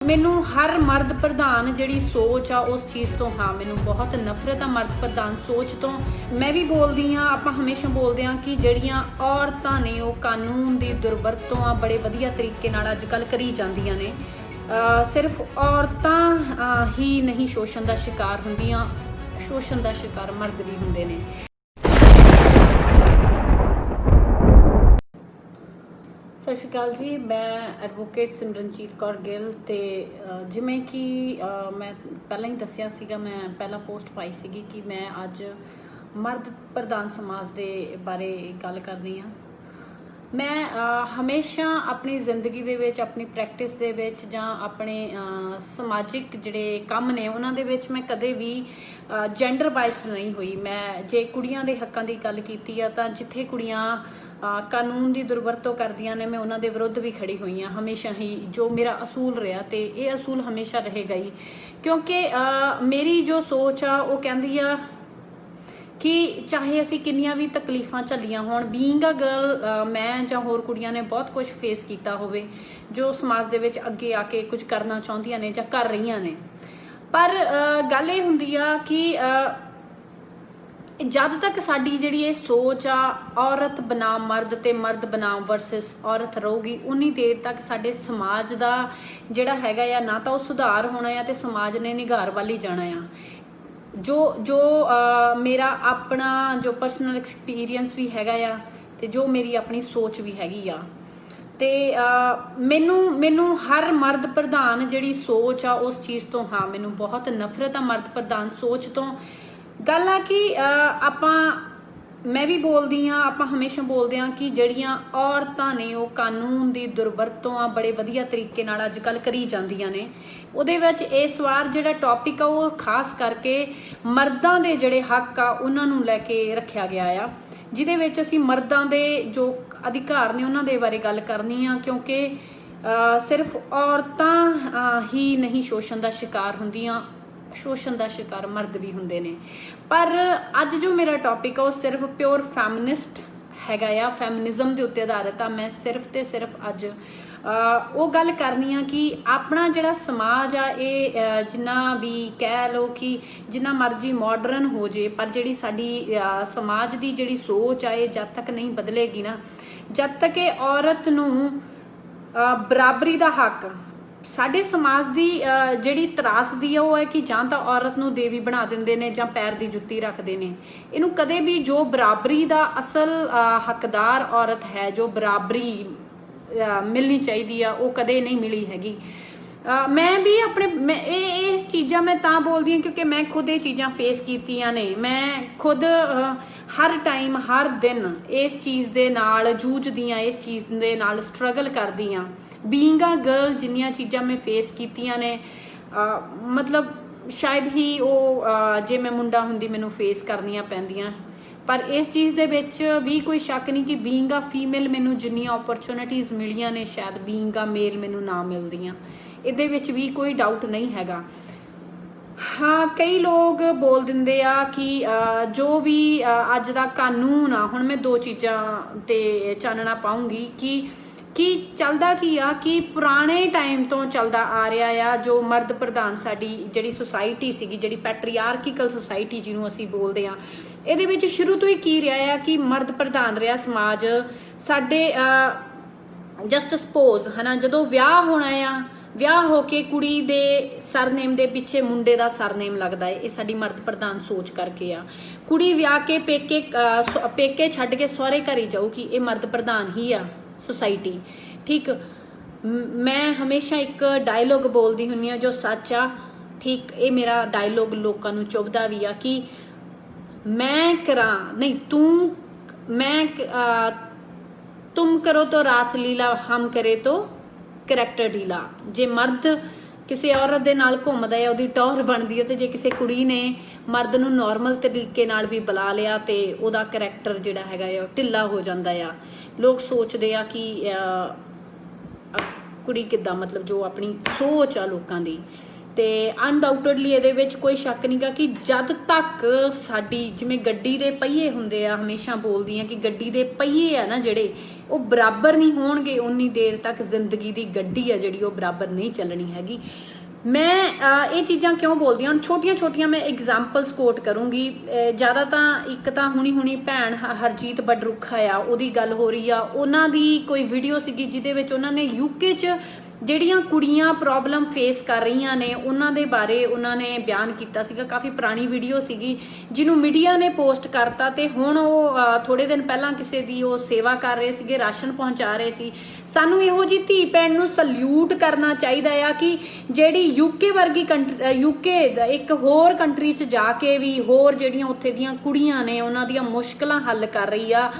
ਮੈਨੂੰ ਹਰ ਮਰਦ ਪ੍ਰਧਾਨ ਜਿਹੜੀ ਸੋਚ ਆ ਉਸ ਚੀਜ਼ ਤੋਂ ਮੈਨੂੰ ਬਹੁਤ ਨਫ਼ਰਤ ਆ ਮਰਦ ਪ੍ਰਧਾਨ ਸੋਚ ਤੋਂ। ਮੈਂ ਵੀ ਬੋਲਦੀ ਆ, ਆਪਾਂ ਹਮੇਸ਼ਾ ਬੋਲਦੇ ਆ ਕਿ ਜਿਹੜੀਆਂ ਔਰਤਾਂ ਨੇ ਉਹ ਕਾਨੂੰਨ ਦੀ ਦੁਰਵਰਤੋਂ ਆ ਬੜੇ ਵਧੀਆ ਤਰੀਕੇ ਨਾਲ ਅੱਜ ਕੱਲ੍ਹ ਕਰੀ ਜਾਂਦੀਆਂ ਨੇ। ਸਿਰਫ ਔਰਤਾਂ ਹੀ ਨਹੀਂ ਸ਼ੋਸ਼ਣ ਦਾ ਸ਼ਿਕਾਰ ਹੁੰਦੀਆਂ, ਸ਼ੋਸ਼ਣ ਦਾ ਸ਼ਿਕਾਰ ਮਰਦ ਵੀ ਹੁੰਦੇ ਨੇ। ਸਤਿ ਸ਼੍ਰੀ ਅਕਾਲ ਜੀ, ਮੈਂ ਐਡਵੋਕੇਟ ਸਿਮਰਨਜੀਤ ਕੌਰ ਗਿੱਲ। ਤੇ ਜਿਵੇਂ ਕਿ ਮੈਂ ਪਹਿਲਾਂ ਹੀ ਦੱਸਿਆ ਸੀਗਾ, ਮੈਂ ਪਹਿਲਾਂ ਪੋਸਟ ਪਾਈ ਸੀਗੀ ਕਿ ਮੈਂ ਅੱਜ ਮਰਦ ਪ੍ਰਧਾਨ ਸਮਾਜ ਦੇ ਬਾਰੇ ਗੱਲ ਕਰਨੀ ਆ। ਮੈਂ ਹਮੇਸ਼ਾ ਆਪਣੀ ਜ਼ਿੰਦਗੀ ਦੇ ਵਿੱਚ, ਆਪਣੀ ਪ੍ਰੈਕਟਿਸ ਦੇ ਵਿੱਚ ਜਾਂ ਆਪਣੇ ਸਮਾਜਿਕ ਜਿਹੜੇ ਕੰਮ ਨੇ ਉਹਨਾਂ ਦੇ ਵਿੱਚ ਮੈਂ ਕਦੇ ਵੀ ਜੈਂਡਰ ਬਾਇਸਡ ਨਹੀਂ ਹੋਈ। ਮੈਂ ਜੇ ਕੁੜੀਆਂ ਦੇ ਹੱਕਾਂ ਦੀ ਗੱਲ ਕੀਤੀ ਆ ਤਾਂ ਜਿੱਥੇ ਕੁੜੀਆਂ ਕਾਨੂੰਨ ਦੀ ਦੁਰਵਰਤੋਂ ਕਰਦੀਆਂ ਨੇ ਮੈਂ ਉਹਨਾਂ ਦੇ ਵਿਰੁੱਧ ਵੀ ਖੜੀ ਹੋਈ ਹਾਂ ਹਮੇਸ਼ਾ ਹੀ। ਜੋ ਮੇਰਾ ਅਸੂਲ ਰਿਹਾ ਤੇ ਇਹ ਅਸੂਲ ਹਮੇਸ਼ਾ ਰਹੇਗਾ ਹੀ, ਕਿਉਂਕਿ ਮੇਰੀ ਜੋ ਸੋਚ ਆ ਉਹ ਕਹਿੰਦੀ ਆ ਕਿ ਚਾਹੇ ਅਸੀਂ ਕਿੰਨੀਆਂ ਵੀ ਤਕਲੀਫਾਂ ਝੱਲੀਆਂ ਹੋਣ, ਬੀਇੰਗ ਅ ਗਰਲ ਮੈਂ ਜਾਂ ਹੋਰ ਕੁੜੀਆਂ ਨੇ ਬਹੁਤ ਕੁਝ ਫੇਸ ਕੀਤਾ ਹੋਵੇ ਜੋ ਸਮਾਜ ਦੇ ਵਿੱਚ ਅੱਗੇ ਆ ਕੇ ਕੁਝ ਕਰਨਾ ਚਾਹੁੰਦੀਆਂ ਨੇ ਜਾਂ ਕਰ ਰਹੀਆਂ ਨੇ। ਪਰ ਗੱਲ ਇਹ ਹੁੰਦੀ ਆ ਕਿ ਜਦ ਤੱਕ ਸਾਡੀ ਜਿਹੜੀ ਇਹ ਸੋਚ ਆ ਔਰਤ ਬਨਾਮ ਮਰਦ ਤੇ ਮਰਦ ਬਨਾਮ ਵਰਸਸ ਔਰਤ ਰਹੂਗੀ, ਉਨੀ ਦੇਰ ਤੱਕ ਸਾਡੇ ਸਮਾਜ ਦਾ ਜਿਹੜਾ ਹੈਗਾ ਆ ਨਾ ਤਾਂ ਉਹ ਸੁਧਾਰ ਹੋਣਾ ਆ ਤੇ ਸਮਾਜ ਨੇ ਨਿਘਾਰ ਵੱਲ ਹੀ ਜਾਣਾ ਆ। ਜੋ ਮੇਰਾ ਆਪਣਾ ਜੋ ਪਰਸਨਲ ਐਕਸਪੀਰੀਅੰਸ ਵੀ ਹੈਗਾ ਆ ਤੇ ਜੋ ਮੇਰੀ ਆਪਣੀ ਸੋਚ ਵੀ ਹੈਗੀ ਆ। ਤੇ ਮੈਨੂੰ ਹਰ ਮਰਦ ਪ੍ਰਧਾਨ ਜਿਹੜੀ ਸੋਚ ਆ ਉਸ ਚੀਜ਼ ਤੋਂ ਮੈਨੂੰ ਬਹੁਤ ਨਫ਼ਰਤ ਆ ਮਰਦ ਪ੍ਰਧਾਨ ਸੋਚ ਤੋਂ। ਗੱਲ ਆ ਕਿ ਮੈਂ ਵੀ ਬੋਲਦੀ ਆ, ਆਪਾਂ ਹਮੇਸ਼ਾ ਬੋਲਦੇ ਆ ਕਿ ਜਿਹੜੀਆਂ ਔਰਤਾਂ ਨੇ ਉਹ ਕਾਨੂੰਨ ਦੀ ਦੁਰਵਰਤੋਂ ਆ ਬੜੇ ਵਧੀਆ ਤਰੀਕੇ ਨਾਲ ਅੱਜ ਕੱਲ੍ਹ ਕਰੀ ਜਾਂਦੀਆਂ ਨੇ। ਉਹਦੇ ਵਿੱਚ ਇਸ ਵਾਰ ਜਿਹੜਾ ਟੌਪਿਕ ਆ ਉਹ ਖਾਸ ਕਰਕੇ ਮਰਦਾਂ ਦੇ ਜਿਹੜੇ ਹੱਕ ਆ ਉਹਨਾਂ ਨੂੰ ਲੈ ਕੇ ਰੱਖਿਆ ਗਿਆ ਆ, ਜਿਹਦੇ ਵਿੱਚ ਅਸੀਂ ਮਰਦਾਂ ਦੇ ਜੋ ਅਧਿਕਾਰ ਨੇ ਉਹਨਾਂ ਦੇ ਬਾਰੇ ਗੱਲ ਕਰਨੀ ਆ। ਕਿਉਂਕਿ ਸਿਰਫ ਔਰਤਾਂ ਹੀ ਨਹੀਂ ਸ਼ੋਸ਼ਣ ਦਾ ਸ਼ਿਕਾਰ ਹੁੰਦੀਆਂ, ਸ਼ੋਸ਼ਣ ਦਾ ਸ਼ਿਕਾਰ ਮਰਦ ਵੀ ਹੁੰਦੇ ਨੇ। ਪਰ ਅੱਜ ਜੋ ਮੇਰਾ ਟੌਪਿਕ ਆ ਉਹ ਸਿਰਫ ਪਿਓਰ ਫੈਮਿਨਿਸਟ ਹੈਗਾ ਆ, ਫੈਮਿਨਿਜ਼ਮ ਦੇ ਉੱਤੇ ਆਧਾਰਿਤ ਆ। ਮੈਂ ਸਿਰਫ ਤੇ ਸਿਰਫ ਅੱਜ ਉਹ ਗੱਲ ਕਰਨੀ ਆ ਕਿ ਆਪਣਾ ਜਿਹੜਾ ਸਮਾਜ ਆ ਇਹ ਜਿੰਨਾ ਵੀ ਕਹਿ ਲਓ ਕਿ ਜਿੰਨਾ ਮਰਜ਼ੀ ਮਾਡਰਨ ਹੋ ਜੇ, ਪਰ ਜਿਹੜੀ ਸਾਡੀ ਸਮਾਜ ਦੀ ਜਿਹੜੀ ਸੋਚ ਆ ਇਹ ਜਦ ਤੱਕ ਨਹੀਂ ਬਦਲੇਗੀ ਨਾ, ਜਦ ਤੱਕ ਇਹ ਔਰਤ ਨੂੰ ਬਰਾਬਰੀ ਦਾ ਹੱਕ, ਸਾਡੇ ਸਮਾਜ ਦੀ ਜਿਹੜੀ ਤਰਾਸਦੀ ਆ ਉਹ ਹੈ ਕਿ ਜਾਂ ਤਾਂ ਔਰਤ ਨੂੰ ਦੇਵੀ ਬਣਾ ਦਿੰਦੇ ਨੇ ਜਾਂ ਪੈਰ ਦੀ ਜੁੱਤੀ ਰੱਖਦੇ ਨੇ। ਇਹਨੂੰ ਕਦੇ ਵੀ ਜੋ ਬਰਾਬਰੀ ਦਾ ਅਸਲ ਹੱਕਦਾਰ ਔਰਤ ਹੈ, ਜੋ ਬਰਾਬਰੀ ਮਿਲਣੀ ਚਾਹੀਦੀ ਆ, ਉਹ ਕਦੇ ਨਹੀਂ ਮਿਲੀ ਹੈਗੀ। ਮੈਂ ਵੀ ਇਹ ਚੀਜ਼ਾਂ ਮੈਂ ਤਾਂ ਬੋਲਦੀ ਹਾਂ ਕਿਉਂਕਿ ਮੈਂ ਖੁਦ ਇਹ ਚੀਜ਼ਾਂ ਫੇਸ ਕੀਤੀਆਂ ਨੇ। ਮੈਂ ਖੁਦ ਹਰ ਟਾਈਮ ਹਰ ਦਿਨ ਇਸ ਚੀਜ਼ ਦੇ ਨਾਲ ਜੂਝਦੀ ਹਾਂ, ਇਸ ਚੀਜ਼ ਦੇ ਨਾਲ ਸਟਰਗਲ ਕਰਦੀ ਹਾਂ। ਬੀਇੰਗ ਅ ਗਰਲ ਜਿੰਨੀਆਂ ਚੀਜ਼ਾਂ ਮੈਂ ਫੇਸ ਕੀਤੀਆਂ ਨੇ, ਮਤਲਬ ਸ਼ਾਇਦ ਹੀ ਉਹ ਜੇ ਮੈਂ ਮੁੰਡਾ ਹੁੰਦੀ ਮੈਨੂੰ ਫੇਸ ਕਰਨੀਆਂ ਪੈਂਦੀਆਂ। ਪਰ ਇਸ ਚੀਜ਼ ਦੇ ਵਿੱਚ ਵੀ ਕੋਈ ਸ਼ੱਕ ਨਹੀਂ ਕਿ ਬੀਇੰਗ ਅ ਫੀਮੇਲ ਮੈਨੂੰ ਜਿੰਨੀਆਂ ਓਪਰਚੁਨਿਟੀਜ਼ ਮਿਲੀਆਂ ਨੇ ਸ਼ਾਇਦ ਬੀਇੰਗ ਅ ਮੇਲ ਮੈਨੂੰ ਨਾ ਮਿਲਦੀਆਂ, ਇਹਦੇ ਵਿੱਚ ਵੀ ਕੋਈ ਡਾਊਟ ਨਹੀਂ ਹੈਗਾ। ਹਾਂ, ਕਈ ਲੋਕ ਬੋਲ ਦਿੰਦੇ ਆ ਕਿ ਜੋ ਵੀ ਅੱਜ ਦਾ ਕਾਨੂੰਨ ਆ, ਹੁਣ ਮੈਂ ਦੋ ਚੀਜ਼ਾਂ ਤੇ ਚਾਨਣਾ ਪਾਉਂਗੀ ਕਿ ਚੱਲਦਾ ਕੀ ਆ ਕਿ ਪੁਰਾਣੇ ਟਾਈਮ ਤੋਂ ਚੱਲਦਾ ਆ ਰਿਹਾ ਆ ਜੋ ਮਰਦ ਪ੍ਰਧਾਨ ਸਾਡੀ ਜਿਹੜੀ ਸੁਸਾਇਟੀ ਸੀਗੀ, ਜਿਹੜੀ ਪੈਟਰੀਆਰਕੀਕਲ ਸੁਸਾਇਟੀ ਜਿਹਨੂੰ ਅਸੀਂ ਬੋਲਦੇ ਆ, ਇਹਦੇ ਵਿੱਚ ਸ਼ੁਰੂ ਤੋਂ ਹੀ ਕੀ ਰਿਹਾ ਆ ਕਿ ਮਰਦ ਪ੍ਰਧਾਨ ਰਿਹਾ ਸਮਾਜ। ਸਾਡੇ ਜਸਟ ਸਪੋਜ਼ ਜਦੋਂ ਵਿਆਹ ਹੋਣਾ ਆ, ਵਿਆਹ ਹੋ ਕੇ ਕੁੜੀ ਦੇ ਸਰਨੇਮ ਦੇ ਪਿੱਛੇ ਮੁੰਡੇ ਦਾ ਸਰਨੇਮ ਲੱਗਦਾ ਹੈ, ਇਹ ਸਾਡੀ ਮਰਦ ਪ੍ਰਧਾਨ ਸੋਚ ਕਰਕੇ ਆ। ਕੁੜੀ ਵਿਆਹ ਕੇ ਪੇਕੇ ਛੱਡ ਕੇ ਸਹੁਰੇ ਘਰ ਹੀ ਜਾਊਗੀ, ਇਹ ਮਰਦ ਪ੍ਰਧਾਨ ਹੀ ਆ ਸੁਸਾਇਟੀ। ਠੀਕ, ਮੈਂ ਹਮੇਸ਼ਾ ਇੱਕ ਡਾਇਲੋਗ ਬੋਲਦੀ ਹੁੰਦੀ ਆ ਜੋ ਸੱਚ ਆ। ਠੀਕ, ਇਹ ਮੇਰਾ ਡਾਇਲੋਗ ਲੋਕਾਂ ਨੂੰ ਚੁਭਦਾ ਵੀ ਆ ਕਿ ਮੈਂ ਕਰਾਂ ਨਹੀਂ ਤੂੰ, ਮੈਂ ਤੁਮ ਕਰੋ ਤੋ ਰਾਸ ਲੀਲਾ, ਹਮ ਕਰੇ ਤੋ ਕਰੈਕਟਰ ਢੀਲਾ। ਜੇ ਮਰਦ ਕਿਸੇ ਔਰਤ ਦੇ ਨਾਲ ਘੁੰਮਦਾ ਹੈ ਉਹਦੀ ਟੌਰ ਬਣਦੀ ਹੈ, ਤੇ ਜੇ ਕਿਸੇ ਕੁੜੀ ਨੇ ਮਰਦ ਨੂੰ ਨੋਰਮਲ ਤਰੀਕੇ ਨਾਲ ਵੀ ਬੁਲਾ ਲਿਆ ਤੇ ਉਹਦਾ ਕਰੈਕਟਰ ਜਿਹੜਾ ਹੈਗਾ ਉਹ ਢਿੱਲਾ ਹੋ ਜਾਂਦਾ ਆ। ਲੋਕ ਸੋਚਦੇ ਆ ਕਿ ਕੁੜੀ ਕਿੱਦਾਂ, ਮਤਲਬ ਜੋ ਆਪਣੀ ਸੋਚ ਆ ਲੋਕਾਂ ਦੀ। ਤੇ ਅਨਡਾਊਟਡਲੀ ਇਹਦੇ ਵਿੱਚ ਕੋਈ ਸ਼ੱਕ ਨਹੀਂਗਾ ਕਿ ਜਦ ਤੱਕ ਸਾਡੀ ਜਿਵੇਂ ਗੱਡੀ ਦੇ ਪਹੀਏ ਹੁੰਦੇ ਆ, ਹਮੇਸ਼ਾ ਬੋਲਦੀ ਆ ਕਿ ਗੱਡੀ ਦੇ ਪਹੀਏ ਆ ਨਾ ਜਿਹੜੇ, ਉਹ ਬਰਾਬਰ ਨਹੀਂ ਹੋਣਗੇ ਉਨੀ ਦੇਰ ਤੱਕ ਜ਼ਿੰਦਗੀ ਦੀ ਗੱਡੀ ਆ ਜਿਹੜੀ ਉਹ ਬਰਾਬਰ ਨਹੀਂ ਚੱਲਣੀ ਹੈਗੀ। ਮੈਂ ਇਹ ਚੀਜ਼ਾਂ ਕਿਉਂ ਬੋਲਦੀ ਹਾਂ, ਹੁਣ ਛੋਟੀਆਂ ਛੋਟੀਆਂ ਮੈਂ ਐਗਜ਼ਾਮਪਲਸ ਕੋਟ ਕਰੂੰਗੀ। ਜ਼ਿਆਦਾ ਤਾਂ ਇੱਕ ਤਾਂ ਹੁਣੀ ਭੈਣ ਹਰਜੀਤ ਬਡਰੁੱਖਾ ਆ, ਉਹਦੀ ਗੱਲ ਹੋ ਰਹੀ ਆ। ਉਹਨਾਂ ਦੀ ਕੋਈ ਵੀਡੀਓ ਸੀਗੀ ਜਿਹਦੇ ਵਿੱਚ ਉਹਨਾਂ ਨੇ ਯੂਕੇ 'ਚ ਜਿਹੜੀਆਂ ਕੁੜੀਆਂ ਪ੍ਰੋਬਲਮ ਫੇਸ ਕਰ ਰਹੀਆਂ ਨੇ ਉਹਨਾਂ ਦੇ ਬਾਰੇ ਉਹਨਾਂ ਨੇ ਬਿਆਨ ਕੀਤਾ ਸੀਗਾ। ਕਾਫੀ ਪੁਰਾਣੀ ਵੀਡੀਓ ਸੀਗੀ ਜਿਹਨੂੰ ਮੀਡੀਆ ਨੇ ਪੋਸਟ ਕਰਤਾ, ਤੇ ਹੁਣ ਉਹ ਥੋੜੇ ਦਿਨ ਪਹਿਲਾਂ ਕਿਸੇ ਦੀ ਉਹ ਸੇਵਾ ਕਰ ਰਹੇ ਸੀਗੇ, ਰਾਸ਼ਨ ਪਹੁੰਚਾ ਰਹੇ ਸੀ। ਸਾਨੂੰ ਇਹੋ ਜਿਹੀ ਧੀ ਭੈਣ ਨੂੰ ਸਲੂਟ ਕਰਨਾ ਚਾਹੀਦਾ ਆ ਕਿ ਜਿਹੜੀ ਯੂਕੇ ਵਰਗੀ ਯੂਕੇ ਇੱਕ ਹੋਰ ਕੰਟਰੀ 'ਚ ਜਾ ਕੇ ਵੀ ਹੋਰ ਜਿਹੜੀਆਂ ਉੱਥੇ ਦੀਆਂ ਕੁੜੀਆਂ ਨੇ ਉਹਨਾਂ ਦੀਆਂ ਮੁਸ਼ਕਲਾਂ ਹੱਲ ਕਰ ਰਹੀ ਆ।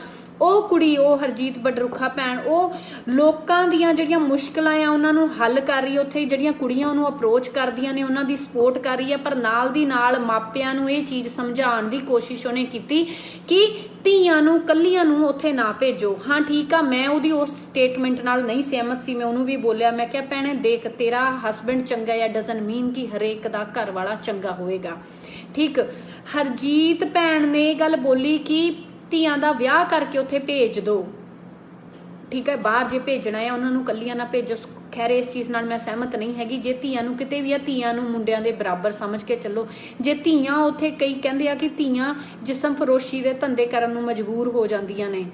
ਉਹ ਕੁੜੀ, ਉਹ ਹਰਜੀਤ ਬਡਰੁੱਖਾ ਭੈਣ, ਉਹ ਲੋਕਾਂ ਦੀਆਂ ਜਿਹੜੀਆਂ ਮੁਸ਼ਕਲਾਂ ਆ ਉਹਨਾਂ ਨੂੰ ਹੱਲ ਕਰ ਰਹੀ ਹੈ। ਉੱਥੇ ਜਿਹੜੀਆਂ ਕੁੜੀਆਂ ਉਹਨੂੰ ਅਪਰੋਚ ਕਰਦੀਆਂ ਨੇ ਉਹਨਾਂ ਦੀ ਸਪੋਰਟ ਕਰ ਰਹੀ ਹੈ, ਪਰ ਨਾਲ ਦੀ ਨਾਲ ਮਾਪਿਆਂ ਨੂੰ ਇਹ ਚੀਜ਼ ਸਮਝਾਉਣ ਦੀ ਕੋਸ਼ਿਸ਼ ਉਹਨੇ ਕੀਤੀ ਕਿ ਧੀਆਂ ਨੂੰ ਕੱਲੀਆਂ ਨੂੰ ਉੱਥੇ ਨਾ ਭੇਜੋ। ਹਾਂ ਠੀਕ ਆ, ਮੈਂ ਉਹਦੀ ਉਸ ਸਟੇਟਮੈਂਟ ਨਾਲ ਨਹੀਂ ਸਹਿਮਤ ਸੀ। ਮੈਂ ਉਹਨੂੰ ਵੀ ਬੋਲਿਆ, ਮੈਂ ਕਿਹਾ ਭੈਣੇ ਦੇਖ, ਤੇਰਾ ਹਸਬੈਂਡ ਚੰਗਾ ਜਾਂ ਡਜ਼ਨਟ ਮੀਨ ਕਿ ਹਰੇਕ ਦਾ ਘਰ ਵਾਲਾ ਚੰਗਾ ਹੋਵੇਗਾ। ਠੀਕ, ਹਰਜੀਤ ਭੈਣ ਨੇ ਇਹ ਗੱਲ ਬੋਲੀ ਕਿ ਧੀਆਂ ਦਾ ਵਿਆਹ ਕਰਕੇ ਉੱਥੇ ਭੇਜ ਦੋ, ਠੀਕ ਹੈ, ਬਾਹਰ ਜੇ ਭੇਜਣਾ ਹੈ ਉਹਨਾਂ ਨੂੰ ਕੱਲੀਆਂ ਨਾ ਭੇਜੋ। ਖੈਰ ਇਸ ਚੀਜ਼ ਨਾਲ ਮੈਂ ਸਹਿਮਤ ਨਹੀਂ ਹੈਗੀ। ਜੇ ਧੀਆਂ ਨੂੰ ਕਿਤੇ ਵੀ ਆ, ਧੀਆਂ ਨੂੰ ਮੁੰਡਿਆਂ ਦੇ ਬਰਾਬਰ ਸਮਝ ਕੇ ਚੱਲੋ। ਜੇ ਧੀਆਂ ਉੱਥੇ, ਕਈ ਕਹਿੰਦੇ ਆ ਕਿ ਧੀਆਂ ਜਿਸਮ ਫਰੋਸ਼ੀ ਦੇ ਧੰਦੇ ਕਰਨ ਨੂੰ ਮਜਬੂਰ ਹੋ ਜਾਂਦੀਆਂ ਨੇ,